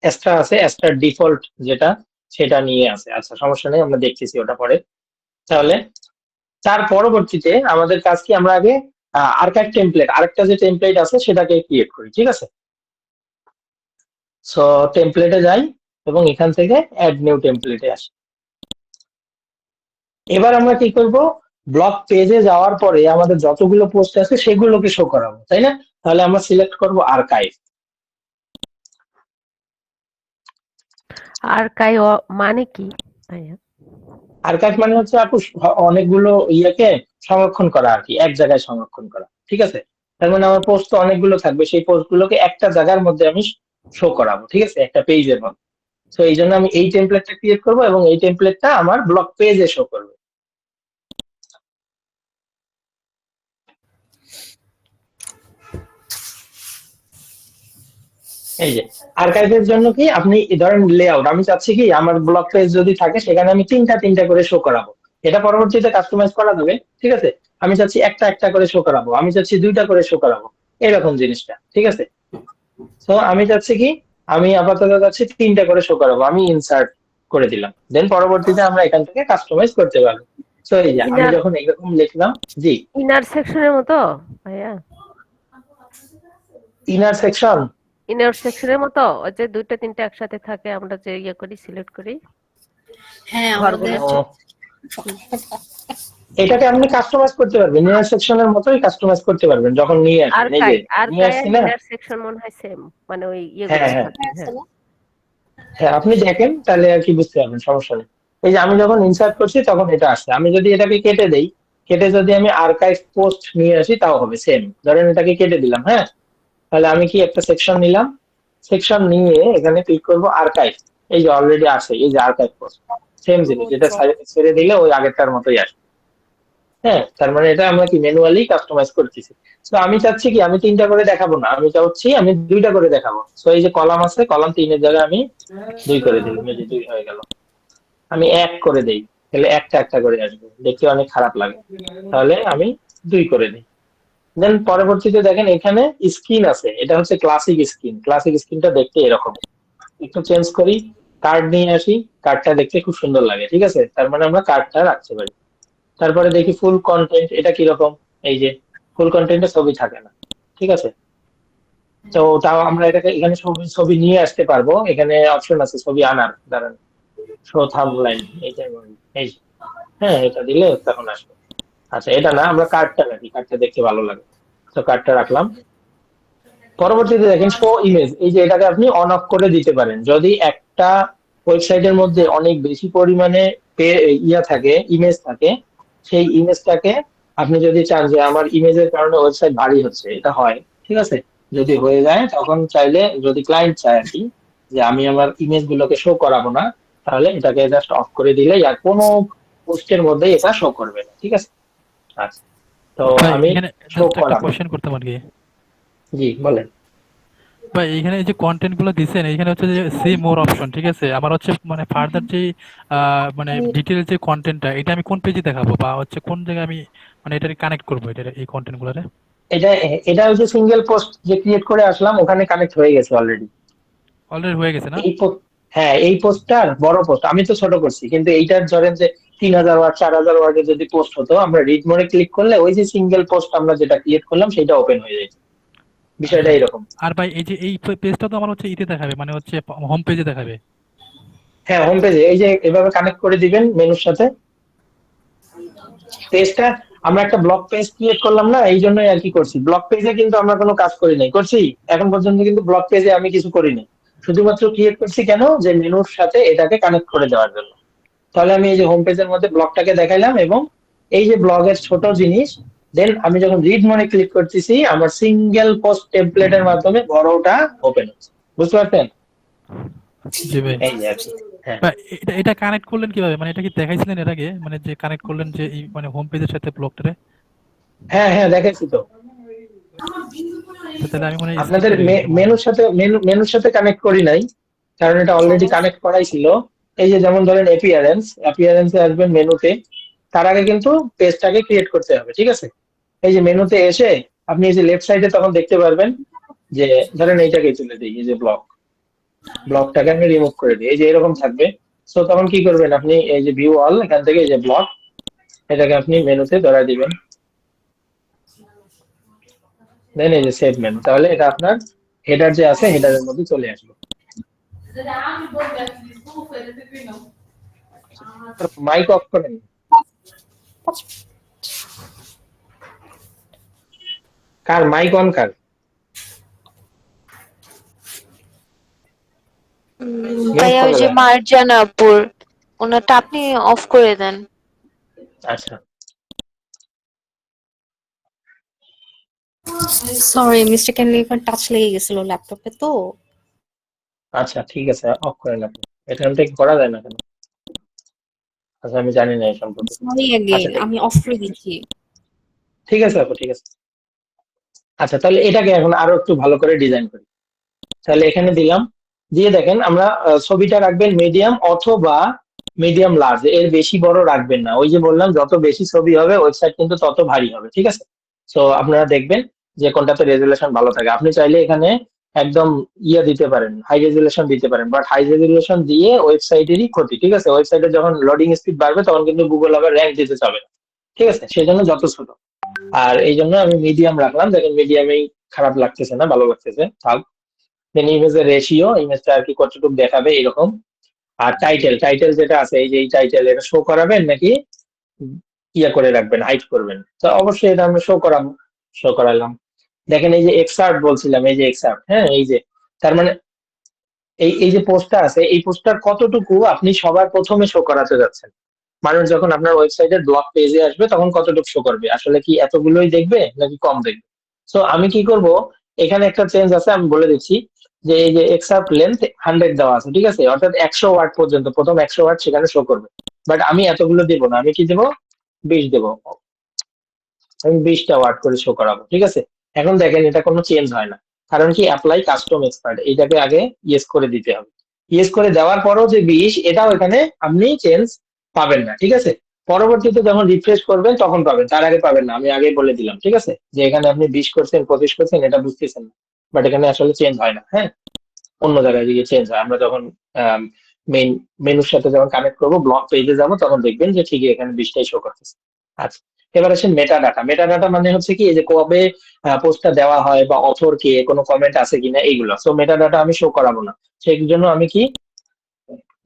এক্সট্রা আছে, এক্সট্রা ডিফল্ট যেটা সেটা নিয়ে আছে। আচ্ছা সমস্যা নেই, আমরা দেখতেছি ওটা পরে। তাহলে তার পরবর্তীতে আমাদের কাজ কি, আমরা আগে আর্কাইভ টেমপ্লেট, আরেকটা যে টেমপ্লেট আছে সেটাকে ক্রিয়েট করি, ঠিক আছে। সো টেমপ্লেটে যাই এবং এখান থেকে অ্যাড নিউ টেমপ্লেটে আসি। এবার আমরা কি করব, ব্লগ পেজে যাওয়ার পরে আমাদের যতগুলো পোস্ট আছে সেগুলোকে শো করাবো, তাই না? তাহলে আমরা সিলেক্ট করব আর্কাইভ। আর্কাইভ মানে কি ভাইয়া? আর্কাইভ মানে হচ্ছে আপু অনেকগুলো ইয়েকে সংরক্ষণ করা আর কি, এক জায়গায় সংরক্ষণ করা, ঠিক আছে। তার মানে আমার পোস্ট তো অনেকগুলো থাকবে, সেই পোস্ট গুলোকে একটা জায়গার মধ্যে আমি শো করাবো, ঠিক আছে, একটা পেজের মধ্যে। তো এই জন্য আমি এই টেমপ্লেটটা ক্রিয়েট করবো এবং এই টেমপ্লেটটা আমার ব্লগ পেজে শো করবে। এই যে আর্কাইভের জন্য কি আপনি ধরেন লেআউট, আমি চাচ্ছি কি আমার ব্লগ পেজ যদি থাকে সেখানে আমি তিনটা তিনটা করে শো করাবো, এটা পরবর্তীতে কাস্টমাইজ করা যাবে, ঠিক আছে। আমি চাচ্ছি একটা একটা করে শো করাবো, আমি চাচ্ছি দুইটা করে শো করাবো, এরকম জিনিসটা, ঠিক আছে। তো আমি চাচ্ছি কি আমি আপাতত চাচ্ছি তিনটা করে শো করাবো, আমি ইনসার্ট করে দিলাম। দেন পরবর্তীতে আমরা এখান থেকে কাস্টমাইজ করতে পারবো। তো এই যে আমি ইনার যখন এরকম লিখলাম, জি ইনার সেকশনের মতো ভাইয়া? ইনার সেকশন, ইনার সেকশনের মতো ওই যে দুইটা তিনটা একসাথে থাকে, আমরা যে ইয়ে করি সিলেক্ট করি। হ্যাঁ ঘরগুলো এটাকে আপনি কাস্টমাইজ করতে পারবেন, ইনার সেকশনের মতোই কাস্টমাইজ করতে পারবেন যখন নিয়ে আসবেন। এই যে নিয়ে আর্কাই আসছি আর না, ইনার সেকশন মনে হয় সেম, মানে ওই হ্যাঁ ইয়েগুলো হ্যাঁ থাকে। হ্যাঁ হ্যাঁ, আপনি দেখেন তাহলে আর কি বুঝতে পারবেন, সমস্যা নেই। এই যে আমি যখন ইনসার্ট করছি তখন এটা আসছে, আমি যদি এটাকে কেটে দেই, কেটে যদি আমি আর্কাইভ পোস্ট নিয়ে আসি তাও হবে সেম। ধরেন এটাকে কেটে দিলাম, হ্যাঁ, তাহলে আমি কি একটা সেকশন নিলাম, সেকশন নিয়ে এখানে ক্লিক করব আর্কাইভ, এই যে অলরেডি আসে, এই যে আর্কাইভ পোস্ট, সেম জিনিস, এটা ছেড়ে দিলে ওই আগেরটার মতোই আসে। হ্যাঁ, তার মানে এটা আমরা কি ম্যানুয়ালি কাস্টমাইজ করতেছি। তো আমি চাচ্ছি কি আমি 3টা করে দেখাবো না, আমি চাচ্ছি আমি 2টা করে দেখাবো। তো এই যে কলাম আছে, কলাম 3-এর জায়গায় আমি 2 করে দিলাম, এই যে 2 হয়ে গেল। আমি 1 করে দেই, তাহলে একটা একটা করে আসবে, দেখতে অনেক খারাপ লাগে, তাহলে আমি 2 করে দিই। দেন পরবর্তীতে দেখেন এখানে স্ক্রিন আছে, এটা হচ্ছে ক্লাসিক স্ক্রিন। ক্লাসিক স্ক্রিনটা দেখতে এরকম, একটু চেঞ্জ করি, কার্ড নিয়ে আসি, কার্ডটা দেখতে খুব সুন্দর লাগে, ঠিক আছে, তার মানে আমরা কার্ডটা রাখতে পারি। তারপরে দেখি ফুল কন্টেন্ট, এটা কিরকম, এই যে ফুল কন্টেন্টে ছবি থাকে না, ঠিক আছে। তো তাও আমরা এটাকে এখানে ছবি ছবি নিয়ে আসতে পারবো, এখানে অপশন আছে ছবি আনার, দাঁড়ান, শো থাম্বলাইন, এইটা এই যে, হ্যাঁ এটা দিলে তখন আসবে। আচ্ছা এটা না, আমরা কার্ডটা রাখি, কার্ডটা দেখতে ভালো লাগে, তো কার্ডটা রাখলাম। পরবর্তীতে দেখেন শো ইমেজ, এই যে এটাকে আপনি অন অফ করে দিতে পারেন। যদি একটা ওয়েবসাইটের মধ্যে অনেক বেশি পরিমাণে ইয়া থাকে, ইমেজ থাকে, সেই ইমেজটাকে আপনি যদি চান যে আমার ইমেজের কারণে ওয়েবসাইট ভারী হচ্ছে, এটা হয়, ঠিক আছে, যদি হয়ে যায় তখন চাইলে, যদি ক্লায়েন্ট চায় আর কি যে আমি আমার ইমেজ গুলোকে শো করাবো না, তাহলে এটাকে জাস্ট অফ করে দিলে আর কোনো পোস্টের মধ্যে এটা শো করবে না, ঠিক আছে। আচ্ছা, তো ভাই আমি এখানে শো জাস্ট একটা করাবো, কোশ্চেন করতাম আর কি। জি বলেন। ভাই এখানে যে কন্টেন্ট গুলো দিছেন, এখানে হচ্ছে যে সি মোর অপশন, ঠিক আছে, আমার হচ্ছে মানে ফার্দার যে মানে ডিটেইল যে কন্টেন্টটা, এটা আমি কোন পেজে দেখাবো বা হচ্ছে কোন জায়গায় আমি মানে এটা কানেক্ট করবো, এটা এই কন্টেন্ট গুলারে? এটা এটা ওই যে সিঙ্গেল পোস্ট যে ক্রিয়েট করে আসলাম, ওখানে কানেক্ট হয়ে গেছে অলরেডি। অলরেডি হয়ে গেছে না? হ্যাঁ, এই পোস্টটার বড় পোস্ট আমি তো ছোট করছি, কিন্তু এইটার ধরেন যে 3000 ওয়ার্ড 4000 ওয়ার্ডের যদি পোস্ট হতো, আমরা রিড মোডে ক্লিক করলে ওই যে সিঙ্গেল পোস্ট আমরা যেটা ক্রিয়েট করলাম সেটা ওপেন হয়ে যায়। বিষয়টা আচ্ছা। এরকম। আর ভাই এই যে এই পেজটা তো আমার হচ্ছে ইতে দেখাবে, মানে হচ্ছে হোম পেজে দেখাবে। হ্যাঁ, হোম পেজে এই যে এভাবে কানেক্ট করে দিবেন মেনুর সাথে পেজটা। আমরা একটা ব্লগ পেজ ক্রিয়েট করলাম না, এই জন্যই আর কি করছি। ব্লগ পেজে কিন্তু আমরা কোনো কাজ করি নাই, করছি এখন পর্যন্ত কিন্তু ব্লগ পেজে আমি কিছু করিনি, শুধুমাত্র ক্রিয়েট করছি কেন, যে মেনুর সাথে এটাকে কানেক্ট করে দেওয়ার জন্য। তাহলে আমি এই যে হোম পেজের মধ্যে ব্লগটাকে দেখাইলাম, এবং এই যে ব্লগের ছোট জিনিস, দেন আমি যখন রিড মোডে ক্লিক করতেছি আমার সিঙ্গেল পোস্ট টেমপ্লেটের মাধ্যমে বড়টা ওপেন হচ্ছে, বুঝতে পারছেন? জি ভাই। এই যে আর কি। হ্যাঁ ভাই এটা এটা কানেক্ট করলেন কিভাবে, মানে এটা কি দেখাইছিলেন এর আগে, মানে যে কানেক্ট করলেন যে এই মানে হোম পেজের সাথে ব্লগটারে? হ্যাঁ হ্যাঁ দেখাইছি তো। তাহলে আমি মনে হয় skip আপনাদের করে গেছি মনে হয়। মেনুর সাথে কানেক্ট করি নাই, কারণ এটা অলরেডি কানেক্ট করাই ছিল। এই যে যেমন ধরেন অ্যাপিয়ারেন্সে আসবেন মেনুতে, তার আগে কিন্তু পেজটাকে ক্রিয়েট করতে হবে, ঠিক আছে। এই যে মেনুতে এসে আপনি এই যে লেফট সাইডে তখন দেখতে পারবেন যে ধরেন এইটাকে তুলে দিই, এই যে ব্লগটাকে আমি রিমুভ করে দিই, এই যে এরকম থাকবে। সো তখন কি করবেন আপনি, এই যে ভিউ অল, এখান থেকে এই যে ব্লগ, এটাকে আপনি মেনুতে ধরায় দিবেন, দেন এই যে সেভ মেনু, তাহলে এটা আপনার হেডার যে আছে হেডারের মধ্যে চলে আসবে। মাইক অফ করেন। কার মাইক অন, কার? ভাইয়া ওই যে মার্জানা আপুর, ওনারটা আপনি অফ করে দেন। আচ্ছা সরি মিস্টেকেনলি এখন টাচ লেগে গেছিল ল্যাপটপে তো। আচ্ছা ঠিক আছে, অফ করেন আপনি। এটা থেকে করা যায় না কেন? আচ্ছা আমি জানি না এই সম্পর্কে। সরি আচ্ছা अगेन আমি অফ করে দিচ্ছি। ঠিক আছে আপু, ঠিক আছে। আচ্ছা তাহলে এটাকে এখন আরো একটু ভালো করে ডিজাইন করি। তাহলে এখানে দিলাম, দিয়ে দেখেন আমরা ছবিটা রাখবেন মিডিয়াম অথবা মিডিয়াম লার্জ, এর বেশি বড় রাখবেন না। ওই যে বললাম যত বেশি ছবি হবে ওয়েবসাইট কিন্তু তত ভারী হবে, ঠিক আছে। সো আপনারা দেখবেন যে কোনটাতে রেজুলেশন ভালো থাকে। আপনি চাইলে এখানে একদম ইয়ে দিতে পারেন, হাই রেজুলেশন দিতে পারেন, বাট হাই রেজুলেশন দিয়ে ওয়েবসাইটেরই ক্ষতি, ঠিক আছে। ওয়েবসাইটে যখন লোডিং স্পিড বাড়বে তখন কিন্তু গুগল আবার র্যাঙ্ক দিতে চাবে না, ঠিক আছে, সেই জন্য যত ছোট। আর এই জন্য আমি মিডিয়াম রাখলাম, দেখেন মিডিয়ামেই খারাপ লাগতেছে না, ভালো লাগতেছে, থাক। দেন ইমেজের রেশিও, ইমেজটা আর কি কতটুকু দেখাবে এরকম। আর টাইটেল টাইটেল যেটা আছে এই যে এই টাইটেল এটা শো করাবেন নাকি ইয়া করে রাখবেন, হাইড করবেন? তো অবশ্যই এটা আমরা শো করাবো, শো করালাম। দেখেন এই যে এক্সার্ট বলছিলাম, এই যে এক্সার্ট, হ্যাঁ এই যে, তার মানে এই যে পোস্টটা আছে এই পোস্টটার কতটুকু আপনি সবার প্রথমে শো করাতে যাচ্ছেন, মানুষ যখন আপনার ওয়েবসাইটের ব্লগ পেজে আসবে তখন কতটুকু শো করবে, আসলে কি এতগুলোই দেখবে নাকি কম দেখবে? সো আমি কি করব, এখানে একটা চেঞ্জ আছে আমি বলে দিচ্ছি, যে এই যে এক্সার্ট লেন্থ 100 দেওয়া আছে, ঠিক আছে, অর্থাৎ 100 ওয়ার্ড পর্যন্ত, প্রথম 100 ওয়ার্ড সেখানে শো করবে। বাট আমি এতগুলো দেব না, আমি কি দেব, 20 দেব, আমি 20টা ওয়ার্ড করে শো করাবো, ঠিক আছে। এখন দেখেন এটা কোনো চেঞ্জ হয় না, কারণ কি অ্যাপ্লাই কাস্টম এক্সপার্ট, এইটাকে আগে ইয়েস করে দিতে হবে। ইয়েস করে দেওয়ার পরও যে 20, এটাও এখানে আপনি চেঞ্জ পাবেন না, ঠিক আছে। পরবর্তীতে যখন রিফ্রেশ করবেন তখন পাবেন, তার আগে পাবেন না, আমি আগেই বলে দিলাম, ঠিক আছে, যে এখানে আপনি 20 করছেন 25 করছেন এটা বুঝতেছেন না, বাট এখানে আসলে চেঞ্জ হয় না, হ্যাঁ, অন্য জায়গায় গিয়ে চেঞ্জ হয়। আমরা যখন মেইন মেনুর সাথে যখন কানেক্ট করবো, ব্লগ পেজে যাবো, তখন দেখবেন যে ঠিকই এখানে 20টাই শো করতেছে। আচ্ছা, এবার আসেন মেটা ডাটা। মেটা ডাটা মানে হচ্ছে কি, এই যে কবে পোস্টটা দেওয়া হয় বা অথর কে, কোনো কমেন্ট আছে কিনা, এইগুলো। সো মেটা ডাটা আমি শো করাবো না, সেই জন্য আমি কি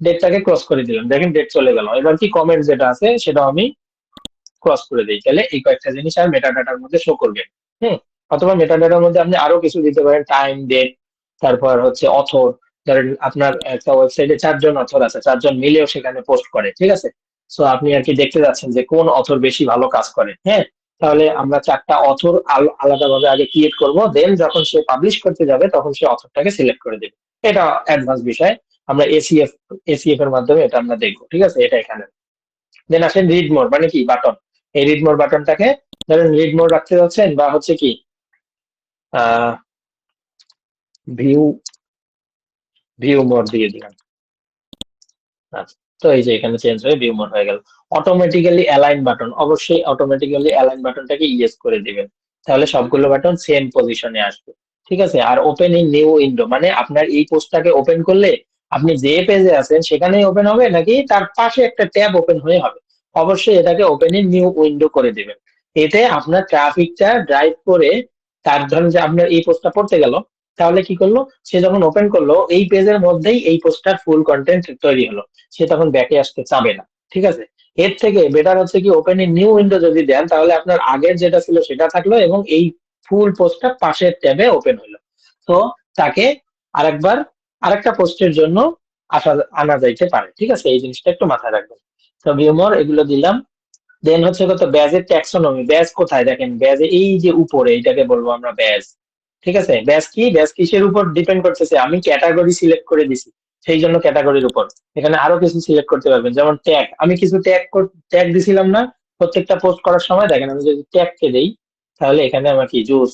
ডেটটাকে ক্রস করে দিলাম, দেখেন ডেট চলে গেল। এবার কি কমেন্ট যেটা আছে সেটাও আমি ক্রস করে দিই, তাহলে এই কয়েকটা জিনিস আর মেটা ডাটার মধ্যে শো করবে। হুম, অথবা মেটা ডাটার মধ্যে আপনি আরো কিছু দিতে পারেন, টাইম, ডেট, তারপর হচ্ছে অথর। ধরেন আপনার একটা ওয়েবসাইটে 4জন অথর আছে, 4জন মিলেও সেখানে পোস্ট করে, ঠিক আছে। সো আপনি আর কি দেখতে যাচ্ছেন যে কোন অথর বেশি ভালো কাজ করে, হ্যাঁ, তাহলে আমরা 4টা অথর আলাদাভাবে আগে ক্রিয়েট করব, দেন যখন সে পাবলিশ করতে যাবে তখন সে অথরটাকে সিলেক্ট করে দেবে। এটা অ্যাডভান্স বিষয়, আমরা এসিএফ এর মাধ্যমে এটা আমরা দেখবো, ঠিক আছে, এটা এখানে। দেন আসেন রিড মোর, মানে কি বাটন। এই রিড মোর বাটনটাকে ধরেন রিড মোর রাখতে যাচ্ছেন, বা হচ্ছে কি ভিউ ভিউ মোর দিয়ে দিলাম। আচ্ছা, তো এই যে এখানে চেঞ্জ হয়ে ভিউ মোড হয়ে গেল। অটোমেটিক্যালি অ্যালাইন বাটন, অবশ্যই অটোমেটিক্যালি অ্যালাইন বাটনটাকে ইয়েস করে দিবেন, তাহলে সবগুলো বাটন সেম পজিশনে আসবে, ঠিক আছে। আর ওপেন ইন নিউ উইন্ডো, মানে আপনার এই পোস্টটাকে ওপেন করলে আপনি যে পেজে আছেন সেখানেই ওপেন হবে নাকি তার পাশে একটা ট্যাব ওপেন হয়ে হবে, অবশ্যই এটাকে ওপেন ইন নিউ উইন্ডো করে দিবেন। এতে আপনার ট্রাফিকটা ড্রাইভ করে, তার ধরেন যে আপনার এই পোস্টটা পড়তে গেল, তাহলে কি করলো, সে যখন ওপেন করলো এই পেজের মধ্যেই এই পোস্টটার ফুল কন্টেন্ট তৈরি হলো, সে তখন ব্যাকে আসতে চাবে না, ঠিক আছে। এর থেকে বেটার হচ্ছে কি ওপেন ইন নিউ উইন্ডো যদি দেন, তাহলে আপনার আগের যেটা ছিল সেটা থাকলো এবং এই ফুল পোস্টটা পাশের ট্যাবে ওপেন হলো। তো তাকে আরেকবার আরেকটা পোস্টের জন্য আনা যাইতে পারে, ঠিক আছে, এই জিনিসটা একটু মাথায় রাখবেন। তো ভিউমর এগুলো দিলাম। দেন হচ্ছে কত, ব্যাজের ট্যাক্সোনমি। ব্যাজ কোথায়, দেখেন ব্যাজে এই যে উপরে, এটাকে বলবো আমরা ব্যাজ, ঠিক আছে। ব্যাজ কি, ব্যাজ কিসের উপর ডিপেন্ড করতেছে, আমি ক্যাটাগরি সিলেক্ট করে দিছি সেই জন্য ক্যাটাগরির উপর। এখানে আরো কিছু সিলেক্ট করতে পারবেন, যেমন ট্যাগ, আমি কিছু ট্যাগ দিছিলাম না প্রত্যেকটা পোস্ট করার সময়, দেখেন আমি যদি ট্যাগ কে দেই, তাহলে এখানে আমার কি juice,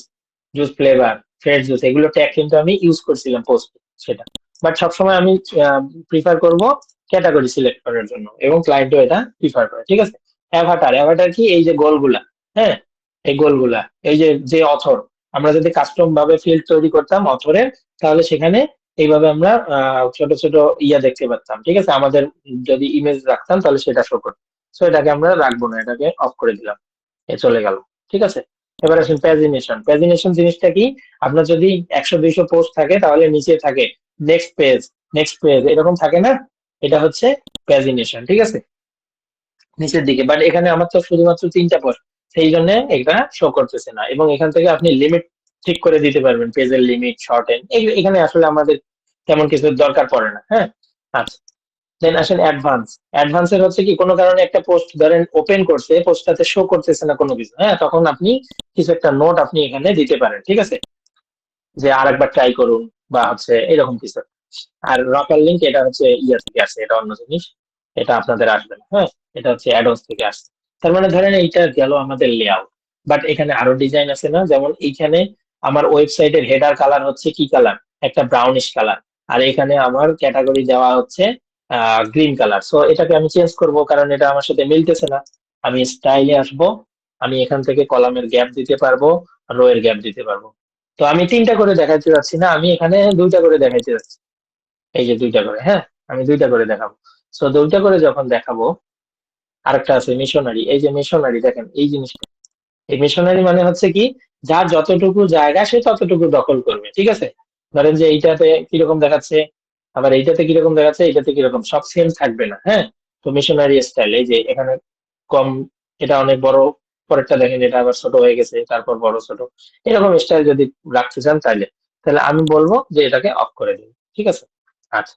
juice flavour, fresh juice, এগুলো ট্যাগ কিন্তু আমি ইউজ করছিলাম পোস্ট, সেটা। বাট সবসময় আমি প্রিফার করব ক্যাটাগরি সিলেক্ট করার জন্য, এবং ক্লায়েন্টও এটা প্রিফার করে, ঠিক আছে। অ্যাভাটার, অ্যাভাটার কি, এই যে গোলগুলা, হ্যাঁ, এই গোলগুলা, এই যে যে অথর, আমরা যদি কাস্টম ভাবে ফিল্ড তৈরি করতাম অথরের, তাহলে সেখানে এইভাবে আমরা ছোট ছোট ইয়া দেখতে পারতাম, ঠিক আছে। আমাদের যদি ইমেজ রাখতাম তাহলে সেটা শো করতো। সো এটাকে আমরা রাখবো না, এটাকে অফ করে দিলাম, এ চলে গেল, ঠিক আছে। এবার আসেন প্যাজিনেশন। প্যাজিনেশন জিনিসটা কি, আপনার যদি 100-200 পোস্ট থাকে তাহলে নিচে থাকে নেক্সট পেজ, নেক্সট পেজ, এরকম থাকে না, এটা হচ্ছে প্যাজিনেশন, ঠিক আছে, নিচের দিকে। বাট এখানে আমার তো শুধুমাত্র 3টা পোস্ট, সেই জন্য এটা শো করতেছে না। এবং এখান থেকে আপনি লিমিট ঠিক করে দিতে পারবেন, পেজের লিমিট, শর্ট এন্ড, এখানে আসলে আমাদের তেমন কিছু দরকার পড়ে না, হ্যাঁ। আচ্ছা, দেন আসেন অ্যাডভান্স। অ্যাডভান্সের হচ্ছে কি, কোনো কারণে একটা পোস্ট ধরেন ওপেন করছে, পোস্টটাতে শো করতেছে না কোনো কিছু, হ্যাঁ, তখন আপনি কিছু একটা নোট আপনি এখানে দিতে পারেন, ঠিক আছে, যে আরেকবার ট্রাই করুন বা হচ্ছে এরকম কিছু। আর রকার লিঙ্ক, এটা হচ্ছে ইয়া থেকে আসে, এটা অন্য জিনিস, এটা আপনাদের আসবে না, হ্যাঁ, এটা হচ্ছে অ্যাডভান্স থেকে আসছে। তার মানে ধরেন এইটা গেল আমাদের লেআউট, বাট এখানে আরো ডিজাইন আছে না, যেমন এইখানে আমার ওয়েবসাইটের হেডার কালার হচ্ছে কি কালার, একটা ব্রাউনিশ কালার, আর এখানে আমার ক্যাটাগরি দেওয়া হচ্ছে গ্রিন কালার। সো এটাকে আমি চেঞ্জ করব, কারণ এটা আমার সাথে মিলতেছে না। আমি স্টাইলে আসব, আমি এখান থেকে কলামের গ্যাপ দিতে পারবো, রো এর গ্যাপ দিতে পারবো। তো আমি 3টা করে দেখাইতে যাচ্ছি না, আমি এখানে 2টা করে দেখাইতে যাচ্ছি, এই যে 2টা করে, হ্যাঁ, আমি 2টা করে দেখাবো। সো 2টা করে যখন দেখাবো, আরেকটা আছে মিশনারি। এই যে মিশনারি, দেখেন এই জিনিসটা, এই মিশনারি মানে হচ্ছে কি, যার যতটুকু জায়গা সে ততটুকু দখল করবে, ঠিক আছে। ধরেন যে এইটাতে কিরকম দেখাচ্ছে, আবার এইটাতে কিরকম দেখাচ্ছে, এইটাতে কিরকম, সব সেম থাকবে না। হ্যাঁ, তো মিশনারি স্টাইল, এই যে এখানে কম, এটা অনেক বড়, পরেরটা দেখেন এটা আবার ছোট হয়ে গেছে, তারপর বড় ছোট, এরকম স্টাইল যদি রাখতে চান তাহলে আমি বলবো যে এটাকে অফ করে দিন। ঠিক আছে। আচ্ছা,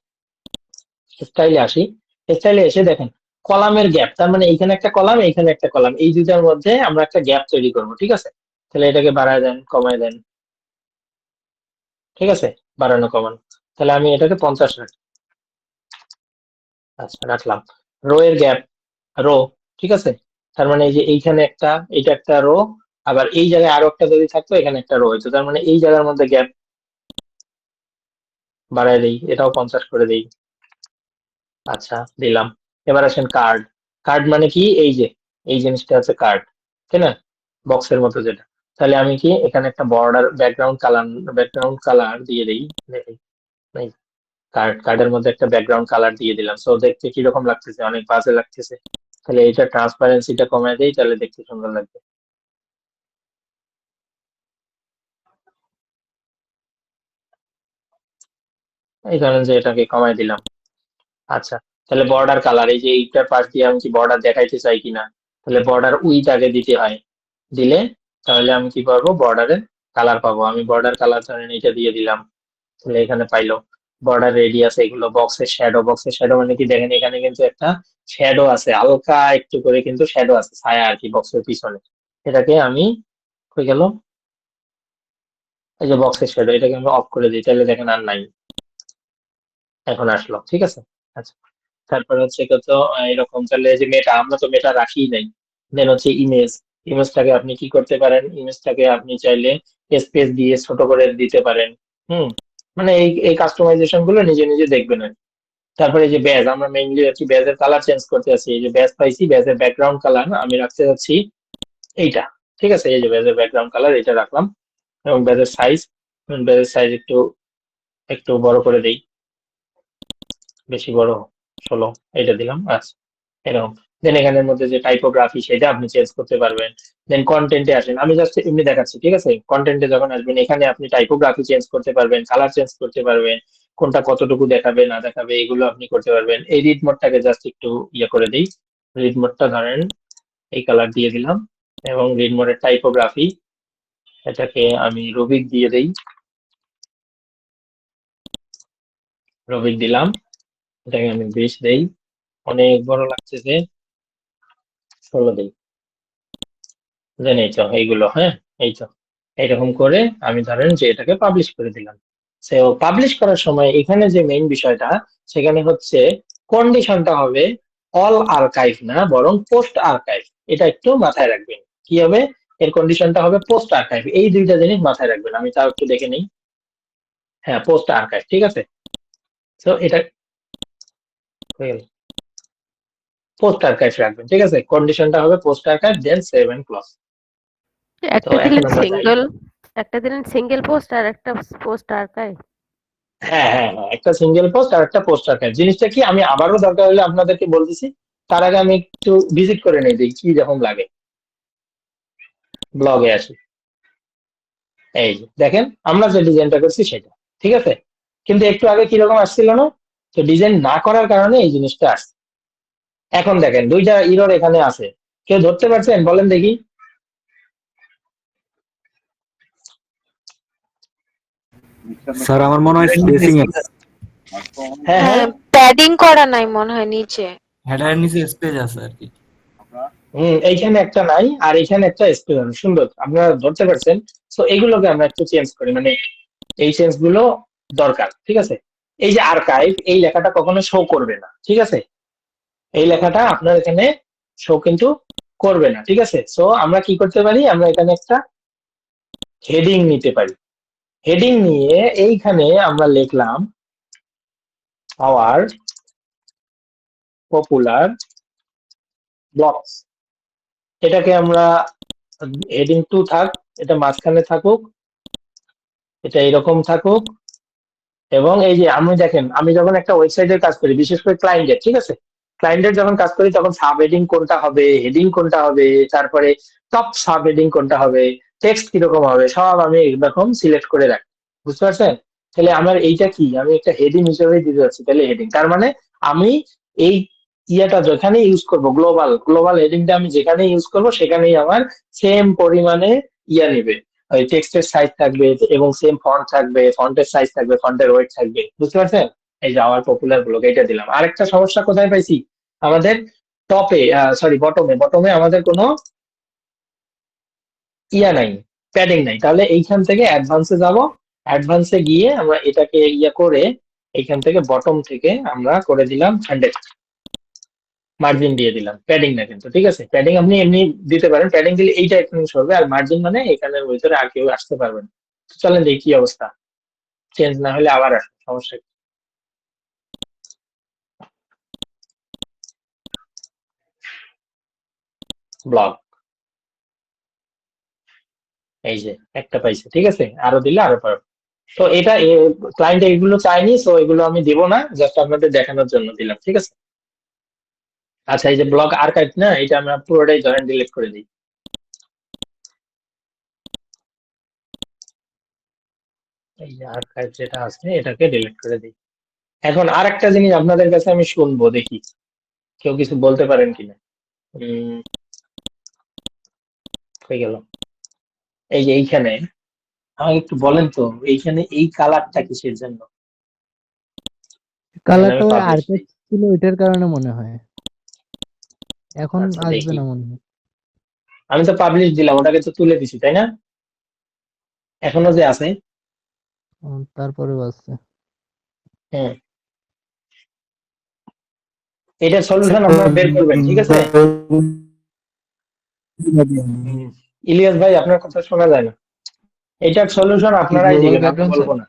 স্টাইলে আসি। স্টাইলে এসে দেখেন কলামের গ্যাপ, তার মানে এইখানে একটা কলাম, এইখানে একটা কলাম, এই দুইটার মধ্যে আমরা একটা গ্যাপ তৈরি করব। ঠিক আছে, তাহলে এটাকে বাড়ায় দেন, কমায় দেন। ঠিক আছে, বাড়ানো কমানো, তাহলে আমি এটাকে 50 রাখি। আচ্ছা, রাখলাম। রো এর গ্যাপ, রো, ঠিক আছে, তার মানে এই যে এইখানে একটা, এটা একটা রো, আবার এই জায়গায় আরো একটা যদি থাকতো, এখানে একটা রো হইতো, তার মানে এই জায়গার মধ্যে গ্যাপ বাড়ায় দেই, এটাও 50 করে দেই। আচ্ছা, দিলাম। এবার আসেন কার্ড। কার্ড মানে কি, এই যে এই জিনিসটা আছে কার্ড, তাই না, বক্সের মতো যেটা। তাহলে আমি কি এখানে একটা বর্ডার, ব্যাকগ্রাউন্ড কালার দিয়ে দিই। দেখি, এই কার্ডের মধ্যে একটা ব্যাকগ্রাউন্ড কালার দিয়ে দিলাম, সো দেখতে কিরকম লাগতেছে, অনেক বাজে লাগতেছে। তাহলে এটা ট্রান্সপারেন্সিটা কমায় দেই, তাহলে দেখতে সুন্দর লাগবে। এই ধরেন যে এটাকে কমায় দিলাম। আচ্ছা, তাহলে বর্ডার কালার, এই যে এইটার পাশ দিয়ে আমি কি বর্ডার দেখাইতে চাই কিনা, তাহলে বর্ডার উইথ আগে দিতে হয়, দিলে তাহলে আমি কি পারবো, বর্ডারের কালার পাবো। আমি বর্ডার কালার ধরেন এইটা দিয়ে দিলাম, তাহলে এখানে পাইলো। বর্ডার রেডিয়াস, এগুলো বক্সের শ্যাডো। বক্সের শ্যাডো মানে কি, দেখেন এখানে কিন্তু একটা শ্যাডো আছে, হালকা একটু করে কিন্তু শ্যাডো আছে, ছায়া আর কি বক্সের পিছনে। এটাকে আমি, কই গেল, এই যে বক্সের শ্যাডো, এটাকে আমি অফ করে দিই, তাহলে দেখেন আর নাই, এখন আসলো। ঠিক আছে। আচ্ছা, তারপর হচ্ছে কত, এরকম, তাহলে এই যে মেটা, আমরা তো মেটা রাখি নাই। দেন হচ্ছে ইমেজ। ইমেজটাকে আপনি কি করতে পারেন, ইমেজটাকে আপনি চাইলে স্পেস দিয়ে ছোট করে দিতে পারেন। হুম, মানে এই কাস্টমাইজেশন গুলো নিজে নিজে দেখবেন আর কি। তারপরে এই যে ব্যাজ, আমরা মেইনলি হচ্ছে ব্যাজের কালার চেঞ্জ করতে আছি। এই যে ব্যাজ পাইছি, ব্যাজের ব্যাকগ্রাউন্ড কালার আমি রাখতে যাচ্ছি এইটা। ঠিক আছে, এই যে ব্যাজের ব্যাকগ্রাউন্ড কালার এটা রাখলাম, এবং ব্যাজের সাইজ একটু একটু বড় করে দেই, বেশি বড়, 16, এটা দিলাম। আচ্ছা, এরকম। দেন এখানের মধ্যে যে টাইপোগ্রাফি সেটা আপনি চেঞ্জ করতে পারবেন। দেন কন্টেন্টে আসেন, আমি জাস্ট এমনি দেখাচ্ছি। ঠিক আছে, কন্টেন্টে যখন আসবেন, এখানে আপনি টাইপোগ্রাফি চেঞ্জ করতে পারবেন, কালার চেঞ্জ করতে পারবেন, কোনটা কতটুকু দেখাবে না দেখাবে এগুলো আপনি করতে পারবেন। এই রিড মোডটাকে জাস্ট একটু ইয়ে করে দিই, রিড মোডটা ধরেন এই কালার দিয়ে দিলাম, এবং রিড মোডের টাইপোগ্রাফি এটাকে আমি রুবিক দিয়ে দেই, রুবিক দিলাম, এটাকে আমি 20 দেই, অনেক বড় লাগতেছে, 16 দেই। দেন এই তো এইগুলো, হ্যাঁ, এই তো এইরকম করে আমি ধরেন যে এটাকে পাবলিশ করে দিলাম। সো পাবলিশ করার সময় এখানে যে মেইন বিষয়টা, সেখানে হচ্ছে কন্ডিশনটা হবে অল আর্কাইভ না, বরং পোস্ট আর্কাইভ। এটা একটু মাথায় রাখবেন। কি হবে, এর কন্ডিশনটা হবে পোস্ট আর্কাইভ। এই দুইটা জিনিস মাথায় রাখবেন, আমি তাও একটু দেখে নিই। হ্যাঁ, পোস্ট আর্কাইভ, ঠিক আছে। তো এটা হয়ে গেল, পোস্ট আর্কাইভ রাখবেন। ঠিক আছে, কন্ডিশনটা হবে post archive, then save and close. তো একটা এখন দিলেন আমরা যাই। সিঙ্গেল পোস্ট আর একটা পোস্ট আর্কাইভ। হ্যাঁ হ্যাঁ হ্যাঁ, একটা সিঙ্গেল পোস্ট আর একটা পোস্ট আর্কাইভ। জিনিসটা কি, আমি আবারও দরকার হলে আপনাদেরকে বলতেছি, তার আগে আমি একটু ভিজিট করে নেই, দেখি কি রকম লাগে। ব্লগে আসি, এই যে দেখেন আমরা যে ডিজাইনটা করছি সেটা। ঠিক আছে, কিন্তু একটু আগে কিরকম আসছিল না, তো ডিজাইন না করার কারণে এই জিনিসটা আসছে। এখন দেখেন দুইটা ইরর এখানে আছে, কেউ ধরতে পারছেন, বলেন দেখি। স্যার আমার মনে হয় স্পেসিং এর হ্যাঁ হ্যাঁ, প্যাডিং করা নাই মনে হয় নিচে। হেডারের নিচে স্পেস আছে আর কি। এইখানে একটা নাই, আর এইখানে একটা স্পেস, সুন্দর আপনারা ধরতে পারছেন। তো এইগুলোকে আমরা একটু চেঞ্জ করি, মানে এই চেঞ্জ গুলো দরকার। ঠিক আছে, এই যে আর্কাইভ, এই লেখাটা কখনো শো করবে না। ঠিক আছে, এই লেখাটা আপনার এখানে শো কিন্তু করবে না। ঠিক আছে, সো আমরা কি করতে পারি, আমরা এখানে একটা হেডিং নিতে পারি। হেডিং নিয়ে এইখানে আমরা লিখলাম আওয়ার পপুলার ব্লগস। এটাকে আমরা হেডিং 2 থাক, এটা মাঝখানে থাকুক, এটা এরকম থাকুক। এবং এই যে আমি দেখেন, আমি যখন একটা ওয়েবসাইটের কাজ করি, বিশেষ করে ক্লায়েন্টের, ঠিক আছে, ক্লায়েন্টের যখন কাজ করি, তখন সাব হেডিং কোনটা হবে, হেডিং কোনটা হবে, তারপরে টপ সাব হেডিং কোনটা হবে, টেক্সট কিরকম হবে, সব আমি এরকম সিলেক্ট করে রাখি। বুঝতে পারছেন? তাহলে আমার এইটা কি, আমি একটা হেডিং হিসেবে দিতে যাচ্ছি, তাহলে হেডিং তার মানে আমি এই ইয়াটা যেখানে ইউজ করব, গ্লোবাল হেডিংটা আমি যেখানে ইউজ করব সেখানেই আমার সেম পরিমাণে ইয়া নেবে, ওই টেক্সটের সাইজ থাকবে এবং সেম ফন্ট থাকবে, ফন্টের সাইজ থাকবে, ফন্টের ওয়েট থাকবে, বুঝতে পারছেন? এই যে আমার পপুলার ব্লগ এটা দিলাম। আরেকটা সমস্যা কোথায় পাইছি, আমাদের টপে সরি বটমে আমাদের কোনো ইয়া নাই, প্যাডিং নাই। তাহলে এইখান থেকে অ্যাডভান্সে যাব, অ্যাডভান্সে গিয়ে আমরা এটাকে ইয়া করে এইখান থেকে বটম থেকে আমরা করে দিলাম 100, মার্জিন দিয়ে দিলাম, প্যাডিং না কিন্তু, ঠিক আছে? প্যাডিং আপনি এমনি দিতে পারেন, প্যাডিং দিলে এইটা একটু সরবে, আর মার্জিন মানে এখানের ভিতরে আর কেউ আসতে পারবেন। তো চলেন দেখি কি অবস্থা, চেঞ্জ না হলে আবার আসবে, সমস্যা কি? ব্লগ, এই যে একটা পাইছে, ঠিক আছে, আরো দিলে আরো পারবে। তো এটা ক্লায়েন্ট এগুলো চাইনি, তো এগুলো আমি দিব না, জাস্ট আপনাদের দেখানোর জন্য দিলাম, ঠিক আছে? আচ্ছা, এই যে ব্লগ আর্কাইভ না, এটা আমরা পুরোটাই ধরেন ডিলিট করে দিই। এই যে আর্কাইভ যেটা আছে এটাকে ডিলিট করে দিই। এখন আরেকটা জিনিস আপনাদের কাছে আমি শুনবো, দেখি কেউ কিছু বলতে পারেন কিনা। হয়ে গেল। এই যে এইখানে আমাকে একটু বলেন তো, এইখানে এই কালারটা কিসের জন্য? কালারটা ওই publish আর্কাইভ ছিল ওইটার কারণে মনে হয়, এখন আচ্ছা, আসবে দেখি। না মনে হয়। আমি তো পাবলিশ দিলাম, ওটাকে তো তুলে দিছি, তাই না? এখনো যে আছে। তারপরেও আছে। হ্যাঁ, এটার সলিউশন আপনারা বের করবেন, ঠিক আছে? ইলিয়াস ভাই, আপনার কথা শোনা যায় না। এটার সলিউশন আপনারাই গ্লোবাল দিবেন, আমি ব্যাকগ্রাউন্ড বলবো না।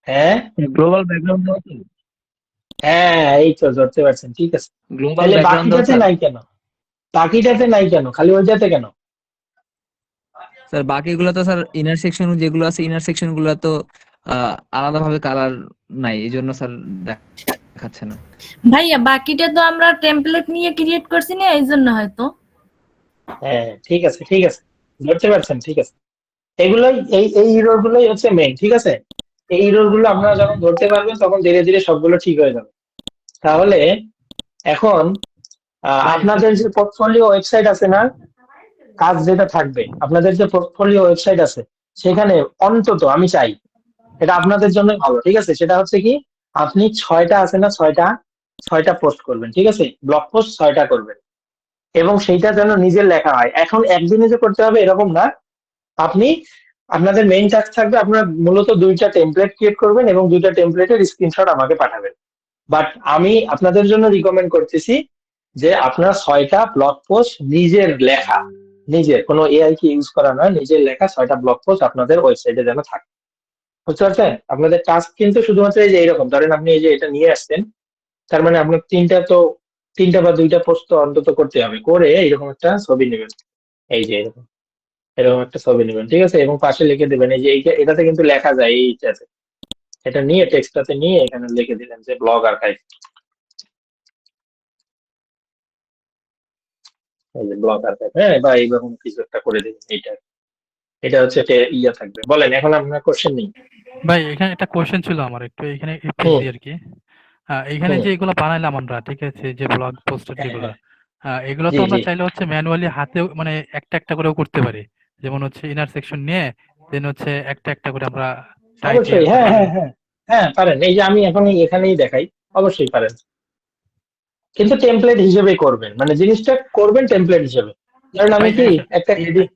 হ্যাঁ গ্লোবাল ব্যাকগ্রাউন্ড হ্যাঁ, এই তো ধরতে পারছেন, ঠিক আছে। গ্লোবাল তাহলে ব্যাকগ্রাউন্ড বাকিটাতে নাই কেন? খালি ওইটাতে কেন? স্যার বাকিগুলো তো স্যার ইনার সেকশন যেগুলো আছে ইনার সেকশন গুলো তো আলাদাভাবে কালার নাই, এই জন্য স্যার দেখাচ্ছে না। ভাইয়া বাকিটা তো আমরা টেমপ্লেট নিয়ে ক্রিয়েট করছি না, এই জন্য হয়তো। হ্যাঁ, ঠিক আছে, ধরতে পারছেন, ঠিক আছে। এগুলোই এই ইরর গুলোই হচ্ছে মেইন, ঠিক আছে? এই ইরর গুলো আপনারা যখন ধরতে পারবেন তখন ধীরে ধীরে সবগুলো ঠিক হয়ে যাবে। তাহলে এখন আপনাদের যে পোর্টফোলিও ওয়েবসাইট আছে না, কাজ যেটা থাকবে, আপনাদের যে পোর্টফোলিও ওয়েবসাইট আছে সেখানে অন্তত আমি চাই, এটা আপনাদের জন্য ভালো, ঠিক আছে? সেটা হচ্ছে কি, আপনি 6টা আছে না, 6টা পোস্ট করবেন, ঠিক আছে? ব্লগ পোস্ট 6টা করবেন, এবং সেইটা যেন নিজের লেখা হয়। এখন একদিনে যে করতে হবে এরকম না, আপনি আপনাদের মেইন টাস্ক থাকবে, আপনারা মূলত 2টা টেমপ্লেট ক্রিয়েট করবেন এবং 2টা টেমপ্লেটের স্ক্রিনশট আমাকে পাঠাবেন। বাট আমি আপনাদের জন্য রিকমেন্ড করতেছি যে আপনারা 6টা ব্লগ পোস্ট নিজের লেখা, নিজের কোনো এআই কে ইউজ করা নয়, নিজের লেখা 6টা ব্লগ পোস্ট আপনাদের ওয়েবসাইটে যেন থাকে, বুঝতে পারছেন? আপনাদের টাস্ক কিন্তু শুধুমাত্র এই যে এইরকম, ধরেন আপনি এই যে এটা নিয়ে আসছেন, তার মানে আপনার 3টা বা 2টা পোস্ট তো অন্তত করতে হবে, করে এরকম একটা ছবি নেবেন, এই যে এরকম একটা ছবি নেবেন, ঠিক আছে? এবং পাশে লিখে দেবেন, এই যে এটাতে কিন্তু লেখা যায়, এইটাতে, এটা নিয়ে টেক্সটটাতে নিয়ে এখানে লিখে দিলেন যে ব্লগ আর্কাইভ, এই যে ব্লগ আর্কাইভ, হ্যাঁ, বা এইরকম কিছু একটা করে দিবেন। এটা হচ্ছে ইয়া থাকবে। বলেন, এখন আপনার কোশ্চেন নেই? ভাই এখানে একটা কোশ্চেন ছিল আমার, একটু এখানে একটু হুম, আর কি। এখানে হুম, যে এগুলো বানাইলাম আমরা, ঠিক আছে, যে ব্লগ পোস্টার হ্যাঁ, যেগুলো, হ্যাঁ, এগুলো তো জি আমরা জি, চাইলে হচ্ছে ম্যানুয়ালি হাতে মানে একটা একটা করেও করতে পারি। যেমন হচ্ছে ইনার সেকশন নিয়ে দেন হচ্ছে একটা একটা করে আমরা টাইটেল, অবশ্যই, হ্যাঁ তারপরে হ্যাঁ হ্যাঁ, হ্যাঁ পারেন। এই যে আমি এখন এখানেই দেখাই, অবশ্যই পারেন, কিন্তু টেমপ্লেট হিসেবে করবেন, মানে জিনিসটা করবেন টেমপ্লেট হিসেবে। ধরেন আমি ভাই কি একটা হেডিং,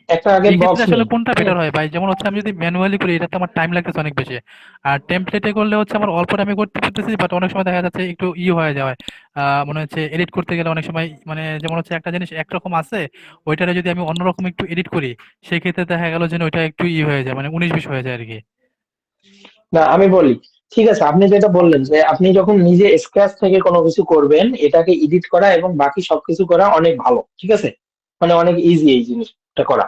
একটা আগে এই ক্ষেত্রে বক্স আসলে নিই। কোনটা বেটার হয় ভাই? যেমন হচ্ছে আমি যদি ম্যানুয়ালি করি এটাতে আমার টাইম লাগতেছে অনেক বেশি, আর টেমপ্লেটে করলে হচ্ছে আমার অল্প টাইমে করতে পারতেছি, বাট অনেক সময় দেখা যাচ্ছে একটু হয়ে যায়, মনে হচ্ছে এডিট করতে গেলে অনেক সময় মানে যেমন হচ্ছে একটা জিনিস একরকম আছে, ওইটারে যদি আমি অন্যরকম একটু এডিট করি সেক্ষেত্রে দেখা গেল যে ওইটা একটু হয়ে যায়, মানে 19-20 হয়ে যায় আর কি। না, আমি বলি, ঠিক আছে, আপনি যেটা বললেন যে আপনি যখন নিজে স্ক্র্যাচ থেকে কোনো কিছু করবেন, এটাকে এডিট করা এবং বাকি সবকিছু করা অনেক ভালো, ঠিক আছে? মানে অনেক ইজি এই জিনিসটা করা,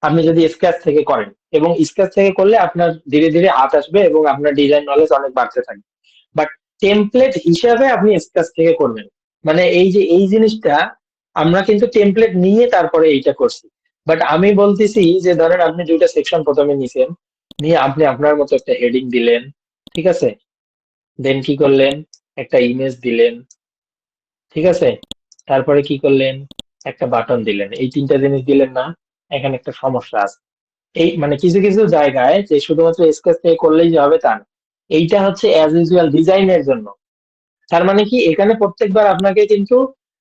আপনি যদি স্ক্র্যাচ থেকে করেন, এবং স্ক্র্যাচ থেকে করলে আপনার ধীরে ধীরে হাত আসবে এবং আপনার ডিজাইন নলেজ অনেক বাড়তে থাকবে। বাট টেমপ্লেট হিসাবে আপনি স্ক্র্যাচ থেকে করবেন, মানে এই যে এই জিনিসটা আমরা কিন্তু টেমপ্লেট নিয়ে তারপরে এইটা করছি। বাট আমি বলতেছি যে ধরেন আপনি 2টা সেকশন প্রথমে নিছেন, নিয়ে আপনি আপনার মতো একটা হেডিং দিলেন, ঠিক আছে? দেন কি করলেন, একটা ইমেজ দিলেন, ঠিক আছে? তারপরে কি করলেন, একটা বাটন দিলেন। এই তিনটা জিনিস দিলেন না? এখানে একটা সমস্যা আছে। এই মানে কিছু কিছু জায়গায় যে শুধুমাত্র স্কেচ থেকে করলেই যে হবে তা না। এইটা হচ্ছে অ্যাজ ইউজুয়াল ডিজাইনের জন্য। তার মানে কি এখানে প্রত্যেকবার আপনাকে কিন্তু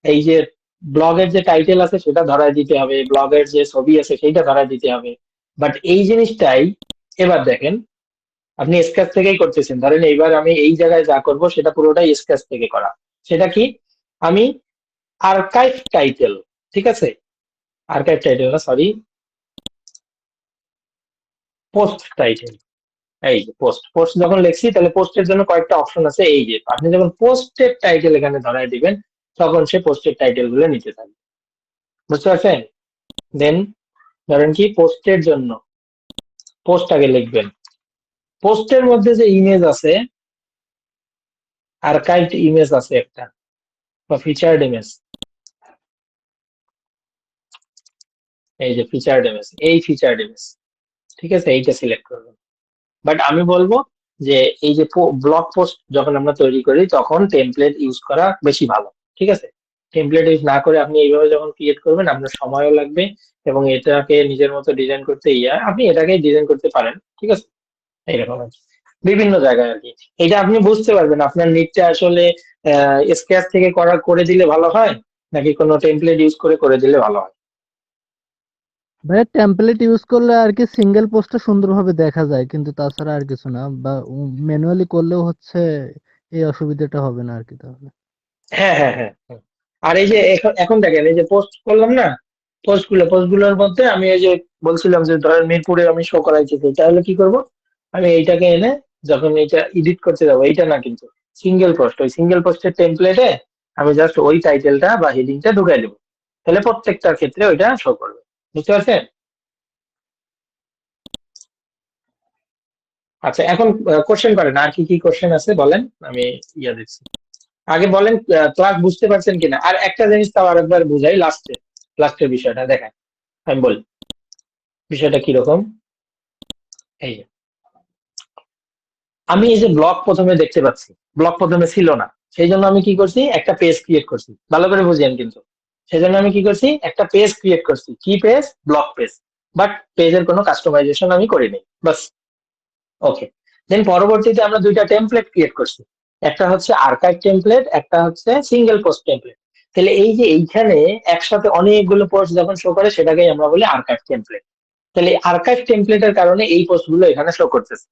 এই যে ব্লগের যে টাইটেল আছে সেটা ধরায় দিতে হবে, ব্লগের যে ছবি আছে সেটা ধরায় দিতে হবে। বাট এই জিনিসটাই এবার দেখেন, আপনি স্কেচ থেকেই করতেছেন। ধরেন এইবার আমি এই জায়গায় যা করব সেটা পুরোটাই স্কেচ থেকে করা। সেটা কি, আমি আর্কাইভ টাইটেল, ঠিক আছে? আর্কাইভ টাইটেল না, সরি, পোস্ট টাইটেল। এই যে পোস্ট, পোস্ট যখন লিখছি তাহলে পোস্টের জন্য কয়েকটা অপশন আছে। এই যে আপনি যখন পোস্টের টাইটেল এখানে ধরায় দিবেন তখন সে পোস্টের টাইটেল গুলো নিতে থাকবে। বুঝতে পারছেন? দেন ধরেন কি পোস্টের জন্য পোস্ট আগে লিখবেন। পোস্টের মধ্যে যে ইমেজ আছে, আর্কাইভড ইমেজ আছে একটা, বা ফিচার্ড ইমেজ, এই যে ফিচার্ড ইমেজ, এই ফিচার্ড ইমেজ, ঠিক আছে? এইটা সিলেক্ট করবেন। বাট আমি বলবো যে এই যে ব্লগ পোস্ট যখন আমরা তৈরি করি তখন টেমপ্লেট ইউজ করা বেশি ভালো, ঠিক আছে? টেমপ্লেট ইউজ না করে আপনি এইভাবে যখন ক্রিয়েট করবেন আপনার সময়ও লাগবে, এবং এটাকে নিজের মতো ডিজাইন করতে আপনি এটাকে ডিজাইন করতে পারেন, ঠিক আছে? এইরকম আর কি। বিভিন্ন জায়গায় আর কি এটা আপনি বুঝতে পারবেন আপনার নিডটা আসলে স্কেচ থেকে করে দিলে ভালো হয় নাকি কোনো টেমপ্লেট ইউজ করে করে দিলে ভালো হয়। ভাই টেমপ্লেট ইউজ করলে আর কি সিঙ্গেল পোস্টটা সুন্দরভাবে দেখা যায়, কিন্তু তাছাড়া আর কিছু না। বা ম্যানুয়ালি করলেও হচ্ছে এই অসুবিধাটা হবে না আর কি তাহলে। হ্যাঁ হ্যাঁ হ্যাঁ হ্যাঁ। আর এই যে এখন এখন দেখেন এই যে পোস্ট করলাম না, পোস্টগুলোর মধ্যে আমি এই যে বলছিলাম যে ধরেন মিরপুরে আমি শো করাইছি, তাহলে কি করব, আমি এইটাকে এনে যখন এটা এডিট করতে যাবো, এইটা না কিন্তু সিঙ্গেল পোস্ট, ওই সিঙ্গেল পোস্টের টেমপ্লেটে আমি জাস্ট ওই টাইটেলটা বা হেডিংটা ঢুকাই দেবো, তাহলে প্রত্যেকটার ক্ষেত্রে ওইটা শো করবে। বুঝতে পারছেন? আচ্ছা, এখন কোশ্চেন করেন, আর কি কি কোশ্চেন আছে বলেন, আমি ইয়া দিচ্ছি। আগে বলেন ক্লাস বুঝতে পারছেন কিনা। আর একটা জিনিস তাও আরেকবার বুঝাই, লাস্টের বিষয়টা দেখেন, আমি বলি বিষয়টা কিরকম। এই যে আমি এই যে ব্লগ প্রথমে দেখতে পাচ্ছি, ব্লগ প্রথমে ছিল না, সেই জন্য আমি কি করছি, একটা পেজ ক্রিয়েট করছি। ভালো করে বুঝেন কিন্তু, সেই জন্য আমি কি করছি, একটা পেজ ক্রিয়েট করছি। কি পেজ? Blog page. বাট পেজের কোনো কাস্টমাইজেশন আমি করিনি, বাস। ওকে। দেন পরবর্তীতে আমরা দুইটা টেমপ্লেট ক্রিয়েট করছি, একটা হচ্ছে আর্কাইভ টেমপ্লেট, একটা হচ্ছে সিঙ্গেল পোস্ট টেমপ্লেট। তাহলে এই যে এইখানে একসাথে অনেকগুলো পোস্ট যখন শো করে সেটাকেই আমরা বলি আর্কাইভ টেমপ্লেট। তাহলে আর্কাইভ টেমপ্লেটের কারণে এই পোস্টগুলো এখানে শো করতেছে।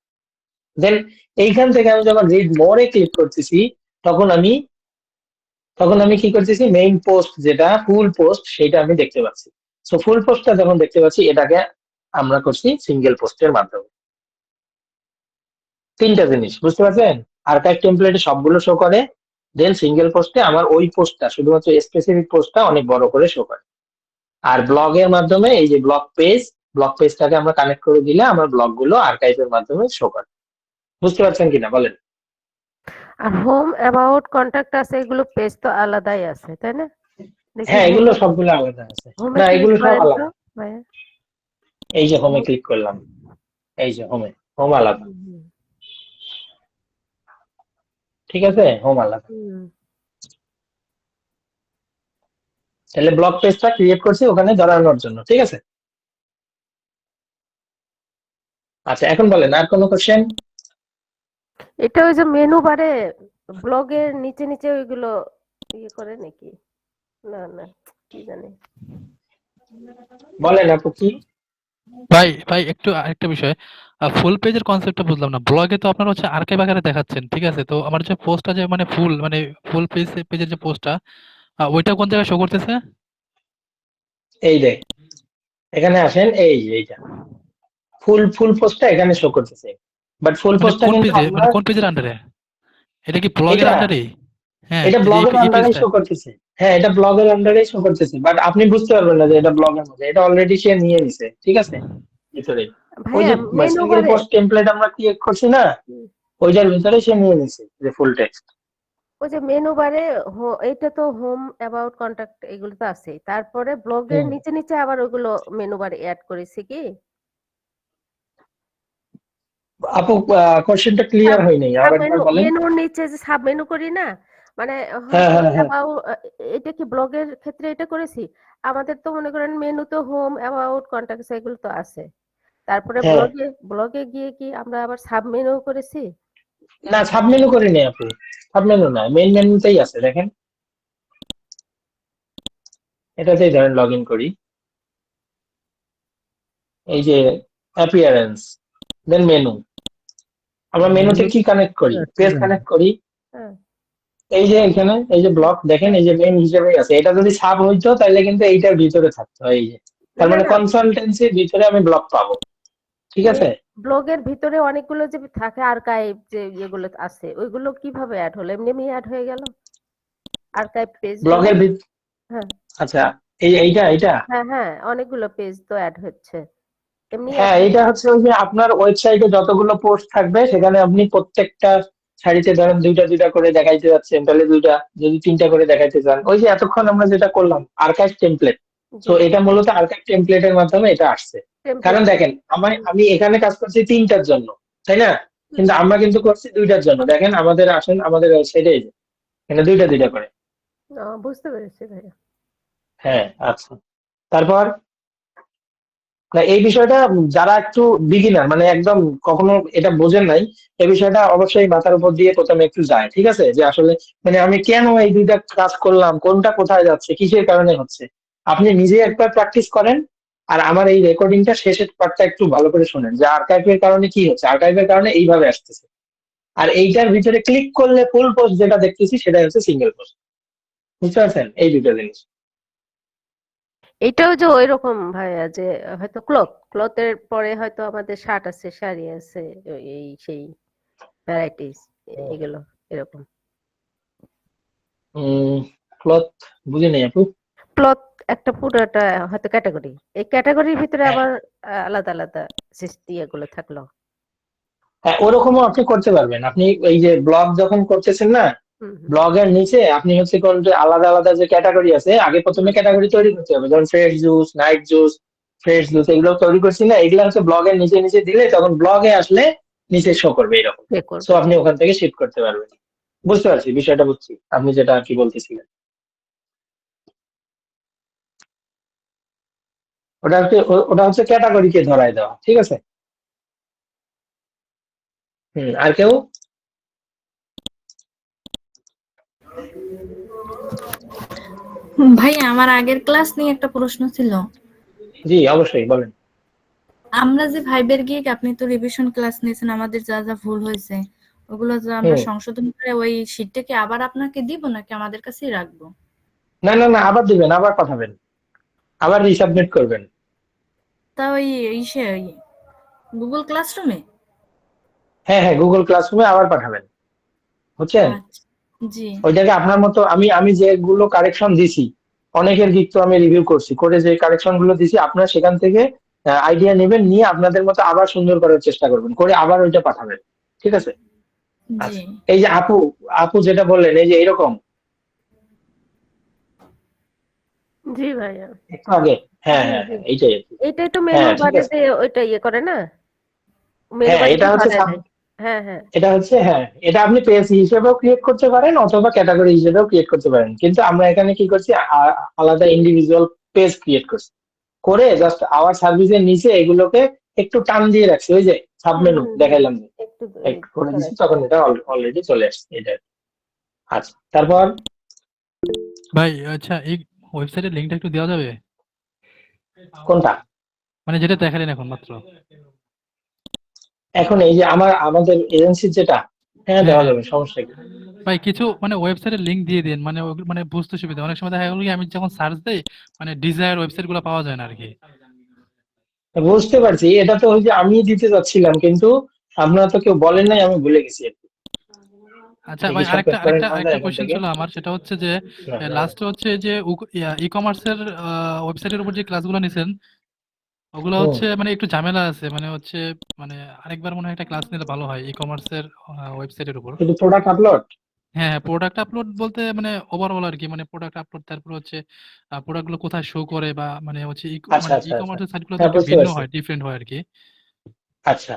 দেন এইখান থেকে আমি যখন রিড মোরে ক্লিক করতেছি তখন আমি কি করতেছি, মেইন পোস্ট যেটা ফুল পোস্ট সেটা আমি দেখতে পাচ্ছি। সো ফুল পোস্টটা যখন দেখতে পাচ্ছি এটাকে আমরা করছি সিঙ্গেল পোস্টের মাধ্যমে। তিনটা জিনিস বুঝতে পারছেন? আর্কাইভ টেমপ্লেটে সবগুলো শো করে, দেন সিঙ্গেল পোস্টে আমার ওই পোস্টটা শুধুমাত্র স্পেসিফিক পোস্টটা অনেক বড় করে শো করে। আর ব্লগের মাধ্যমে এই যে ব্লগ পেজটাকে আমরা কানেক্ট করে দিলে আমার ব্লগ গুলো আর্কাইভের মাধ্যমে শো করে। বুঝতে পারছেন কিনা বলেন? আর হোম অ্যাবাউট কন্টাক্ট আছে, এগুলো পেজ তো আলাদাই আছে তাই না? দেখি হ্যাঁ, এগুলো সবগুলো আলাদা আছে। হোমে না, ক্লিক এগুলো সব করেন তো আলাদা। ভাইয়া। এই যে হোমে ক্লিক করলাম, এই যে হোম আলাদা, হুম, ঠিক আছে? হোম আলাদা। হুম। তাহলে ব্লগ পেজটা ক্রিয়েট করছি ওখানে ধরানোর জন্য, ঠিক আছে? আচ্ছা, এখন বলেন আর কোনো কোশ্চেন? এটা ওই যে মেনু বারে ব্লগের নিচে নিচে ওইগুলো ইয়ে করে নাকি? না না, কি জানি। বলেন আপু কি? ভাই ভাই একটু আরেকটা বিষয়, ফুল পেজের কনসেপ্টটা বুঝলাম না। ব্লগে তো আপনারা হচ্ছে আর্কাইভ আকারে দেখাচ্ছেন, ঠিক আছে? তো আমার যে পোস্টটা যে মানে ফুল পেজের যে পোস্টটা, ওইটা কোন জায়গায় শো করতেছে? এই দেখ, এখানে আসেন, এই যে এইটা ফুল পোস্টটা এখানে শো করতেছে। বাট ফুল মানে পোস্টটা কোন কিন্তু পেজে, মানে আপনার কোন পেজের আন্ডারে? এটা কি ব্লগের এটা আন্ডারে? হ্যাঁ, এটা এই যে ব্লগের এই আন্ডারেই পেজটা। শো করতেছে। হ্যাঁ, এটা ব্লগের আন্ডারেই শো করতেছে, বাট আপনি বুঝতে পারবেন না যে এটা ব্লগের মধ্যে, এটা অলরেডি সে নিয়ে নিছে, ঠিক আছে? ভিতরে ওই ভাইয়া যে মেনু সিঙ্গেল বারে পোস্ট টেমপ্লেট আমরা ক্রিয়েট করছি না, হুম, ওইটার ভিতরে সে নিয়ে নিছে যে ফুল টেক্সট। ওই যে মেনু বারে এইটা তো হোম অ্যাবাউট কন্টাক্ট এগুলো তো আছে, তারপরে ব্লগের হুম। নিচে নিচে আবার ওগুলো মেনু বারে অ্যাড করেছে কি? আপু কোশ্চেনটা ক্লিয়ার হয়নি, আর একবার সাবমেনু বলেন। মেনুর নিচে যে সাবমেনু করি না, মানে হ্যাঁ হয়তো হ্যাঁ হ্যাঁ এটা কি ব্লগের ক্ষেত্রে এটা করেছি? আমাদের তো মনে করেন মেনু তো হোম, অ্যাবাউট, কন্টাক্টস এগুলো তো আছে। তারপরে হ্যাঁ। ব্লগে গিয়ে কি আমরা আবার সাবমেনু করেছি? না, সাবমেনু করিনি আপু, সাবমেনু না, মেইন মেনুতেই আছে দেখেন, এটাতেই ধরেন লগ ইন করি, এই যে অ্যাপিয়ারেন্স, দেন মেনু। আমরা মেনুতে কি কানেক্ট করি? পেজ কানেক্ট করি। হ্যাঁ, এই যে এখানে এই যে ব্লক দেখেন, এই যে মেইন হিসেবে আছে, এটা যদি সাব হইতো তাহলে কিন্তু এইটার ভিতরে থাকতো, এই যে তার না মানে না, কনসালটেন্সির ভিতরে আমি ব্লক পাবো, ঠিক আছে? ব্লগের ভিতরে অনেকগুলো যে থাকে আর্কাইভ যে ইয়েগুলো আছে, ওইগুলো কিভাবে অ্যাড হলো? এমনি এমনি অ্যাড হয়ে গেল আর্কাইভ পেজগুলো? ব্লগের হ্যাঁ আচ্ছা, এইটা হ্যাঁ হ্যাঁ, অনেকগুলো পেজ তো অ্যাড হচ্ছে, এমনি অ্যাড হ্যাঁ, এইটা হচ্ছে ওই যে আপনার ওয়েবসাইটে যতগুলো পোস্ট থাকবে সেখানে আপনি প্রত্যেকটা সারিতে ধরেন দুইটা দুইটা করে দেখাইতে যাচ্ছেন, তাহলে দুইটা, যদি তিনটা করে দেখাইতে চান, ওই যে এতক্ষণ আমরা যেটা করলাম আর্কাইভ টেমপ্লেট, তো জি এটা মূলত আর্কাইভ টেমপ্লেটের মাধ্যমে এটা আসছে। কারণ টেমপ্লেট। দেখেন, আমি এখানে কাজ করছি তিনটার জন্য, তাই না? কিন্তু আমরা কিন্তু করছি দুইটার জন্য। দেখেন আমাদের, আসেন আমাদের ওয়েবসাইটে, এই যে এখানে দুইটা দুইটা করে। বুঝতে পেরেছি ভাইয়া। হ্যাঁ, আচ্ছা। তারপর না, এই বিষয়টা যারা একটু বিগিনার, মানে একদম কখনো এটা বোঝেন নাই, এই বিষয়টা অবশ্যই মাথার উপর দিয়ে প্রথমে একটু যায়, ঠিক আছে? যে আসলে মানে আমি কেন এই দুইটা কাজ করলাম, কোনটা কোথায় যাচ্ছে, কিসের কারণে হচ্ছে। আপনি নিজে একবার প্র্যাকটিস করেন, আর আমার এই রেকর্ডিংটা শেষের পার্টটা একটু ভালো করে শোনেন, যে আর্কাইভের কারণে কি হচ্ছে, আর্কাইভের কারণে এইভাবে আসতেছে। আর এইটার ভিতরে ক্লিক করলে ফুল পোস্ট যেটা দেখতেছি সেটা হচ্ছে সিঙ্গেল পোস্ট। বুঝতে পারছেন এই দুটো জিনিস? এটাও যে ওই রকম ভাইয়া, যে হয়তো ক্লথের পরে হয়তো আমাদের শার্ট আছে, শাড়ি আছে, এই সেই ভ্যারাইটিস এগুলো এরকম। ক্লথ বুঝি নাই আপু। ক্লথ একটা পুরোটা হয়তো ক্যাটাগরি, এই ক্যাটাগরির ভিতরে হ্যাঁ আবার আলাদা আলাদা ইয়েগুলো থাকলো। হ্যাঁ, ওরকমও আপনি করতে পারবেন। আপনি এই যে ব্লগ যখন করতেছেন না, হুম হুম ব্লগের নিচে আপনি হচ্ছে কোন যে আলাদা আলাদা যে ক্যাটাগরি আছে, আগে প্রথমে ক্যাটাগরি তৈরি করতে হবে, যেমন fresh juice, night juice, fresh juice, এগুলো তৈরি করছি না, এগুলো হচ্ছে ব্লগের নিচে নিচে দিলে তখন ব্লগে আসলে নিচে শো করবে এরকম। পে সো করবে, জি। আপনি ওখান থেকে শিফট করতে পারবেন। বুঝতে পারছি, বিষয়টা বুঝছি আপনি যেটা আর কি বলতেছিলেন। ওটা হচ্ছে ক্যাটাগরিকে ধরায় দেওয়া, ঠিক আছে? আর কেউ? ভাইয়া আমার আগের ক্লাস নিয়ে একটা প্রশ্ন ছিল। জি অবশ্যই বলেন। আমরা যে ভাইবের গিয়ে আপনি তো রিভিশন ক্লাস নিয়েছেন, আমাদের যা যা ভুল হয়েছে ওগুলো যে আমরা হুম। সংশোধন করে ওই শিটটা কি আবার আপনাকে দিব নাকি আমাদের কাছেই রাখবো? না না না, আবার দিবেন, আবার পাঠাবেন, আবার রিসাবমিট করবেন। তা ওই ইসে ওই গুগল ক্লাসরুমে? হ্যাঁ হ্যাঁ, গুগল ক্লাসরুমে আবার পাঠাবেন, বুঝছেন? আচ্ছা, জি ওইটাকে আপনার মতো, আমি যেগুলো কারেকশন দিছি, অনেকের দিক তো আমি রিভিউ করছি, করে যে কারেকশন গুলো দিছি আপনারা সেখান থেকে আইডিয়া নেবেন, নিয়ে আপনাদের মতো আবার সুন্দর করার চেষ্টা করবেন, করে আবার ওইটা পাঠাবেন, ঠিক আছে? জি আচ্ছা, এই যে আপু আপু যেটা বললেন, এই যে এরকম জি ভাইয়া। একটু আগে, হ্যাঁ জি হ্যাঁ জি, হ্যাঁ, এইটাই আর কি। এইটাই তো মেনু হ্যাঁ ঠিক বারে আছে। যে ওইটা ইয়ে করে না, মেনু হ্যাঁ, বারে এটা হচ্ছে ধরায় দেয়। হ্যাঁ হ্যাঁ এটা হচ্ছে, হ্যাঁ, এটা আপনি পেজ হিসেবেও ক্রিয়েট করতে পারেন অথবা ক্যাটাগরি হিসেবেও ক্রিয়েট করতে পারেন, কিন্তু আমরা এখানে কি করছি, আলাদা ইন্ডিভিজুয়াল পেজ ক্রিয়েট করছি, করে জাস্ট আওয়ার সার্ভিসের নিচে এগুলোকে একটু টান দিয়ে রাখছি, ওই যে সাবমেনু দেখাইলাম যে, একটু একটু করে দিচ্ছি, ধরাচ্ছে। তখন এটা অলরেডি চলে আসছে এটা। আচ্ছা, তারপর ভাই আচ্ছা, এই ওয়েবসাইটের লিংকটা একটু দেওয়া যাবে? কোনটা? মানে যেটা দেখালেন এখন মাত্র। এখন এই যে আমাদের এজেন্সির যেটা, হ্যাঁ হ্যাঁ দেওয়া হ্যাঁ যাবে, সমস্যা কি? ভাই, কিছু মানে ওয়েবসাইটের লিংক দিয়ে দিন, মানে মানে বুঝতে সুবিধা। অনেক সময় দেখা গেল কি আমি যখন সার্চ দেই, মানে ডিজায়ার ওয়েবসাইট গুলো পাওয়া যায় না আর কি। বুঝতে পারছি, এটা তো ওই যে আমি দিতে যাচ্ছিলাম, কিন্তু আপনারা তো কেউ বলেন নাই, আমি ভুলে গেছি আর কি। আচ্ছা আপনি কি ভাই, আরেকটা শর্টকাট করে আরেকটা নেওয়া যায় আরেকটা এখান কোশ্চেন থেকে? ছিল আমার, সেটা হচ্ছে যে না, না, না। লাস্টে হচ্ছে যে ই কমার্সের ওয়েবসাইটের উপর যে ক্লাসগুলো নিছেন, ওগুলো হুম। হচ্ছে মানে একটু ঝামেলা আছে, মানে হচ্ছে মানে আরেকবার মনে হয় একটা ক্লাস নিলে ভালো হয় ই কমার্সের ওয়েবসাইটের উপর। শুধু প্রোডাক্ট আপলোড? হ্যাঁ, প্রোডাক্ট আপলোড বলতে মানে ওভারঅল আর কি, মানে প্রোডাক্ট আপলোড, তারপর হচ্ছে প্রোডাক্ট গুলো কোথায় শো করে, বা মানে হচ্ছে আচ্ছা মানে ই আচ্ছা আচ্ছা, কমার্সের সাইটগুলো তো হ্যাঁ একটু বুঝতে ভিন্ন পারছি। হয়, ডিফারেন্ট হয় আর কি। আচ্ছা,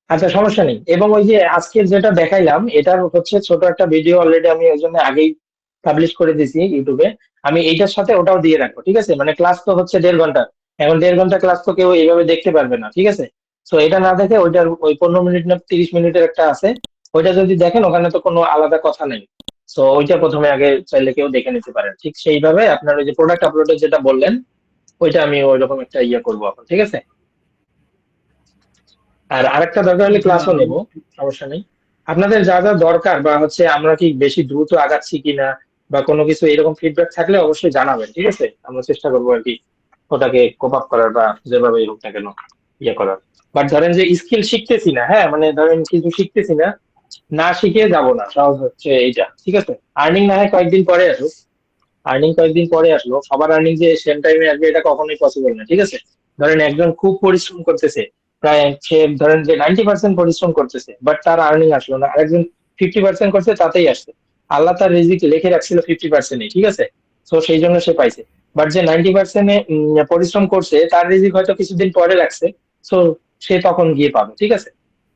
আচ্ছা, সমস্যা নেই। এবং ওই যে আজকে যেটা দেখাইলাম এটার হচ্ছে ছোট একটা ভিডিও অলরেডি আমি ওই জন্য আগেই পাবলিশ করে দিয়েছি ইউটিউবে। আমি এইটার সাথে ওটাও দিয়ে রাখবো, ঠিক আছে? মানে ক্লাস তো হচ্ছে 1.5 ঘন্টা, এখন 1.5 ঘন্টা ক্লাস তো কেউ এইভাবে দেখতে পারবে না, ঠিক আছে? তো এটা না দেখে ওইটার ওই 15 মিনিট না 30 মিনিটের একটা আছে, ওইটা যদি দেখেন ওখানে তো কোনো আলাদা কথা নেই। তো ওইটা প্রথমে আগে চাইলে কেউ দেখে নিতে পারেন। ঠিক সেইভাবে আপনার ওই যে প্রোডাক্ট আপলোডের যেটা বললেন ওইটা আমি ওইরকম একটা ইয়ে করবো এখন, ঠিক আছে? আর আরেকটা দরকার হলে ক্লাসও নেব, সমস্যা নেই। আপনাদের যা যা দরকার বা হচ্ছে আমরা কি বেশি দ্রুত আগাচ্ছি কিনা বা কোনো কিছু এরকম ফিডব্যাক থাকলে অবশ্যই জানাবেন, ঠিক আছে? আমরা চেষ্টা করবো আর কি ওটাকে কোপ আপ করার বা যেভাবে হোক না কেন ইয়ে করার। বাট ধরেন যে স্কিল শিখতেছি না, হ্যাঁ মানে ধরেন কিছু শিখতেছি না, না শিখে যাব না, সহজ হচ্ছে এইটা, ঠিক আছে? আর্নিং না হয় কয়েকদিন পরে আসুক, আর্নিং কয়েকদিন পরে আসলো, সবার আর্নিং যে সেম টাইমে আসবে এটা কখনোই পসিবল না, ঠিক আছে? ধরেন একজন খুব পরিশ্রম করতেছে, প্রায় সে ধরেন যে 90% পরিশ্রম করতেছে, বাট তার আর্নিং আসলো না। আরেকজন 50% করছে, তাতেই আসছে। আল্লাহ তার রিজিক লিখে রাখছিল 50%, ঠিক আছে? তো সেই জন্য সে পাইছে। বাট যে 90% পরিশ্রম করছে তার রিজিক হয়তো কিছুদিন পরে রাখছে, তো সে তখন গিয়ে পাবে, ঠিক আছে?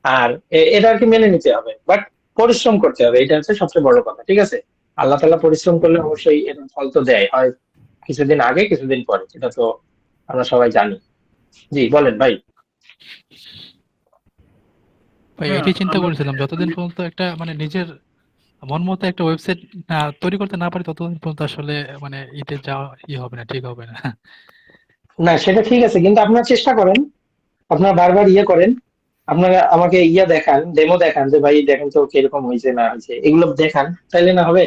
আর এটা আর কি মেনে নিতে হবে, বাট পরিশ্রম করতে হবে, এটা হচ্ছে সবচেয়ে বড় কথা, ঠিক আছে? আল্লাহ তাআলা পরিশ্রম করলে অবশ্যই এর ফল তো দেয়, হয় কিছুদিন আগে কিছুদিন পরে, এটা তো আমরা সবাই জানি। জি বলেন ভাই। ভাই এটাই চিন্তা করেছিলাম, যতদিন পর্যন্ত একটা মানে নিজের মন মতো একটা ওয়েবসাইট তৈরি করতে না পারি ততদিন পর্যন্ত আসলে মানে ইতে যাওয়া হবে না, ঠিক হবে না। না সেটা ঠিক আছে, কিন্তু আপনারা চেষ্টা করেন, আপনারা বারবার ইয়ে করেন, আপনারা আমাকে ইয়ে দেখান, ডেমো দেখান যে ভাই দেখেন তো কিরকম হয়েছে না হয়েছে, এগুলো দেখান, তাইলে না হবে?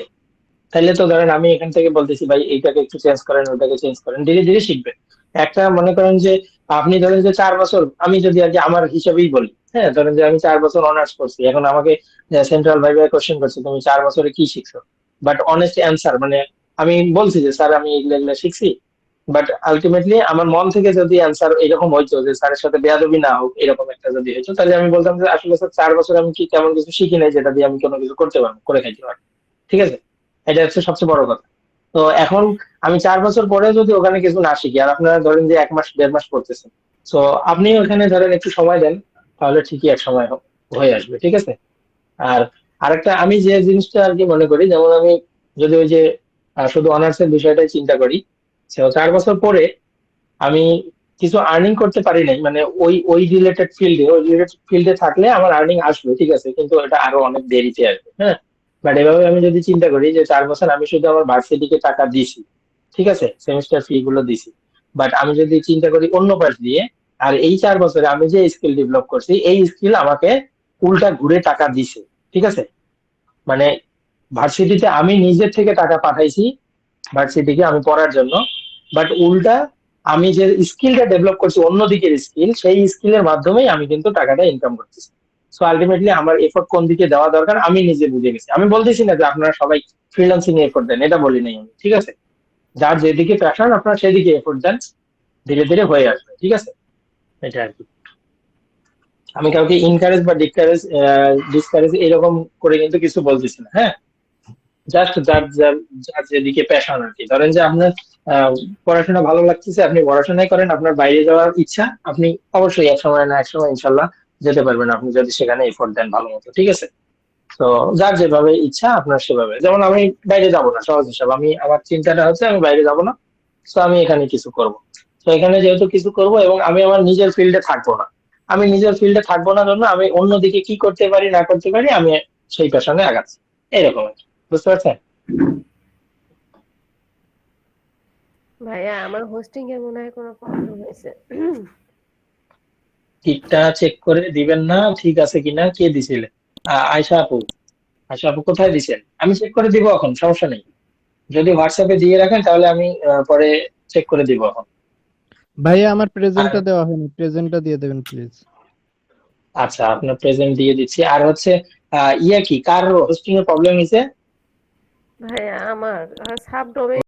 তাইলে তো ধরেন আমি এখান থেকে বলতেছি ভাই এইটাকে একটু চেঞ্জ করেন, ওইটাকে চেঞ্জ করেন, ধীরে ধীরে শিখবে। একটা মনে করেন যে আপনি ধরেন যে 4 বছর, আমি যদি আর কি আমার হিসাবেই বলি, হ্যাঁ ধরেন যে আমি 4 বছর অনার্স করছি, এখন আমাকে সেন্ট্রাল ভাইভা কোশ্চেন করছে তুমি 4 বছরে কি শিখছো, বাট অনেস্ট অ্যান্সার মানে আমি বলছি যে স্যার আমি এগুলো এগুলো শিখছি, বাট আলটিমেটলি আমার মন থেকে যদি অ্যান্সার এরকম হইতো যে স্যারের সাথে বেয়াদবি না হোক, এরকম একটা যদি হইতো, তাহলে আমি বলতাম যে আসলে স্যার 4 বছর আমি কি তেমন কিছু শিখি নাই যেটা দিয়ে আমি কোনো কিছু করতে পারবো, করে খাইতে পারবো, ঠিক আছে? এটা হচ্ছে সবচেয়ে বড় কথা। তো এখন আমি 4 বছর পরে যদি ওখানে কিছু না শিখি, আর আপনারা ধরেন যে 1 মাস 1.5 মাস পড়তেছেন, তো আপনি ওখানে ধরেন একটু সময় দেন, তাহলে ঠিকই এক সময় হয়ে আসবে, ঠিক আছে? আর আরেকটা আমি যে জিনিসটা আর কি মনে করি, যেমন আমি যদি ওই যে শুধু অনার্সের বিষয়টাই চিন্তা করি, 4 বছর পরে আমি কিছু আর্নিং করতে পারি নাই, মানে ওই ওই রিলেটেড ফিল্ডে থাকলে আমার আর্নিং আসবে, ঠিক আছে, কিন্তু এটা আরো অনেক দেরিতে আসবে, হ্যাঁ। বাট এভাবে আমি যদি চিন্তা করি যে 4 বছর আমি শুধু আমার ভার্সিটিকে টাকা দিছি, ঠিক আছে, সেমিস্টার ফি গুলো দিছি, বাট আমি যদি চিন্তা করি অন্য পাশ দিয়ে, আর এই 4 বছরে আমি যে স্কিল ডেভেলপ করছি এই স্কিল আমাকে উল্টা ঘুরে টাকা দিছে, ঠিক আছে? মানে ভার্সিটিতে আমি নিজের থেকে টাকা পাঠাইছি ভার্সিটিকে আমি পড়ার জন্য, বাট উল্টা আমি যে স্কিলটা ডেভেলপ করছি অন্য দিকের স্কিল, সেই স্কিলের মাধ্যমেই আমি কিন্তু টাকাটা ইনকাম করতেছি। সো আলটিমেটলি আমার এফোর্ট কোন দিকে দেওয়া দরকার আমি নিজে বুঝে গেছি। আমি বলতেছি না যে আপনারা সবাই ফ্রিল্যান্সিং এ এফোর্ট দেন, এটা বলি নাই আমি, ঠিক আছে? যার যেদিকে প্যাশন আপনারা সেদিকে এফোর্ট দেন, ধীরে ধীরে হয়ে আসবে, ঠিক আছে? এটা আর কি। আমি কাউকে ইনকারেজ বা ডিসকারেজ এরকম করে কিন্তু কিছু বলতেছি না, হ্যাঁ। জাস্ট যার যার যার যেদিকে প্যাশন আর কি। ধরেন যে আপনার আহ, পড়াশোনা ভালো লাগতেছে, আপনি পড়াশোনাই করেন, আপনার বাইরে যাওয়ার ইচ্ছা, আপনি অবশ্যই এক সময় না এক সময় ইনশাল্লাহ যেতে পারবেন, আপনি যদি সেখানে এফোর্ট দেন ভালো মতো, ঠিক আছে? তো যার যেভাবে ইচ্ছা আপনার সেভাবে, যেমন আমি বাইরে যাব না, সহজ হিসাব, আমি আমার চিন্তাটা হচ্ছে আমি বাইরে যাব না, তো আমি এখানে কিছু করব। তো এখানে যেহেতু কিছু করব এবং আমি আমার নিজের ফিল্ডে থাকবো না, আমি নিজের ফিল্ডে থাকবো না জন্য আমি অন্যদিকে কি করতে পারি না করতে পারি আমি সেই পেশনে আগাচ্ছি, এরকম আর কি। বুঝতে পারছেন? ভাইয়া আমার হোস্টিং এর মনে হয় কোনো প্রবলেম হয়েছে। ঠিকটা চেক করে দিবেন না, ঠিক আছে কিনা, কে দিছিলে? আয়শা আপু। আয়শা আপু কোথায় দিছেন? আমি চেক করে দিব এখন, সমস্যা নেই। যদি হোয়াটসঅ্যাপে দিয়ে রাখেন তাহলে আমি পরে চেক করে দিব এখন। ভাইয়া আমার আর প্রেজেন্টটা দেওয়া হয়নি, প্রেজেন্টটা দিয়ে দেবেন প্লিজ। আচ্ছা, আপনার প্রেজেন্ট দিয়ে দিচ্ছি। আর হচ্ছে ইয়া কি কার হোস্টিং এর প্রবলেম হয়েছে? ভাইয়া আমার সাব ডোমেইন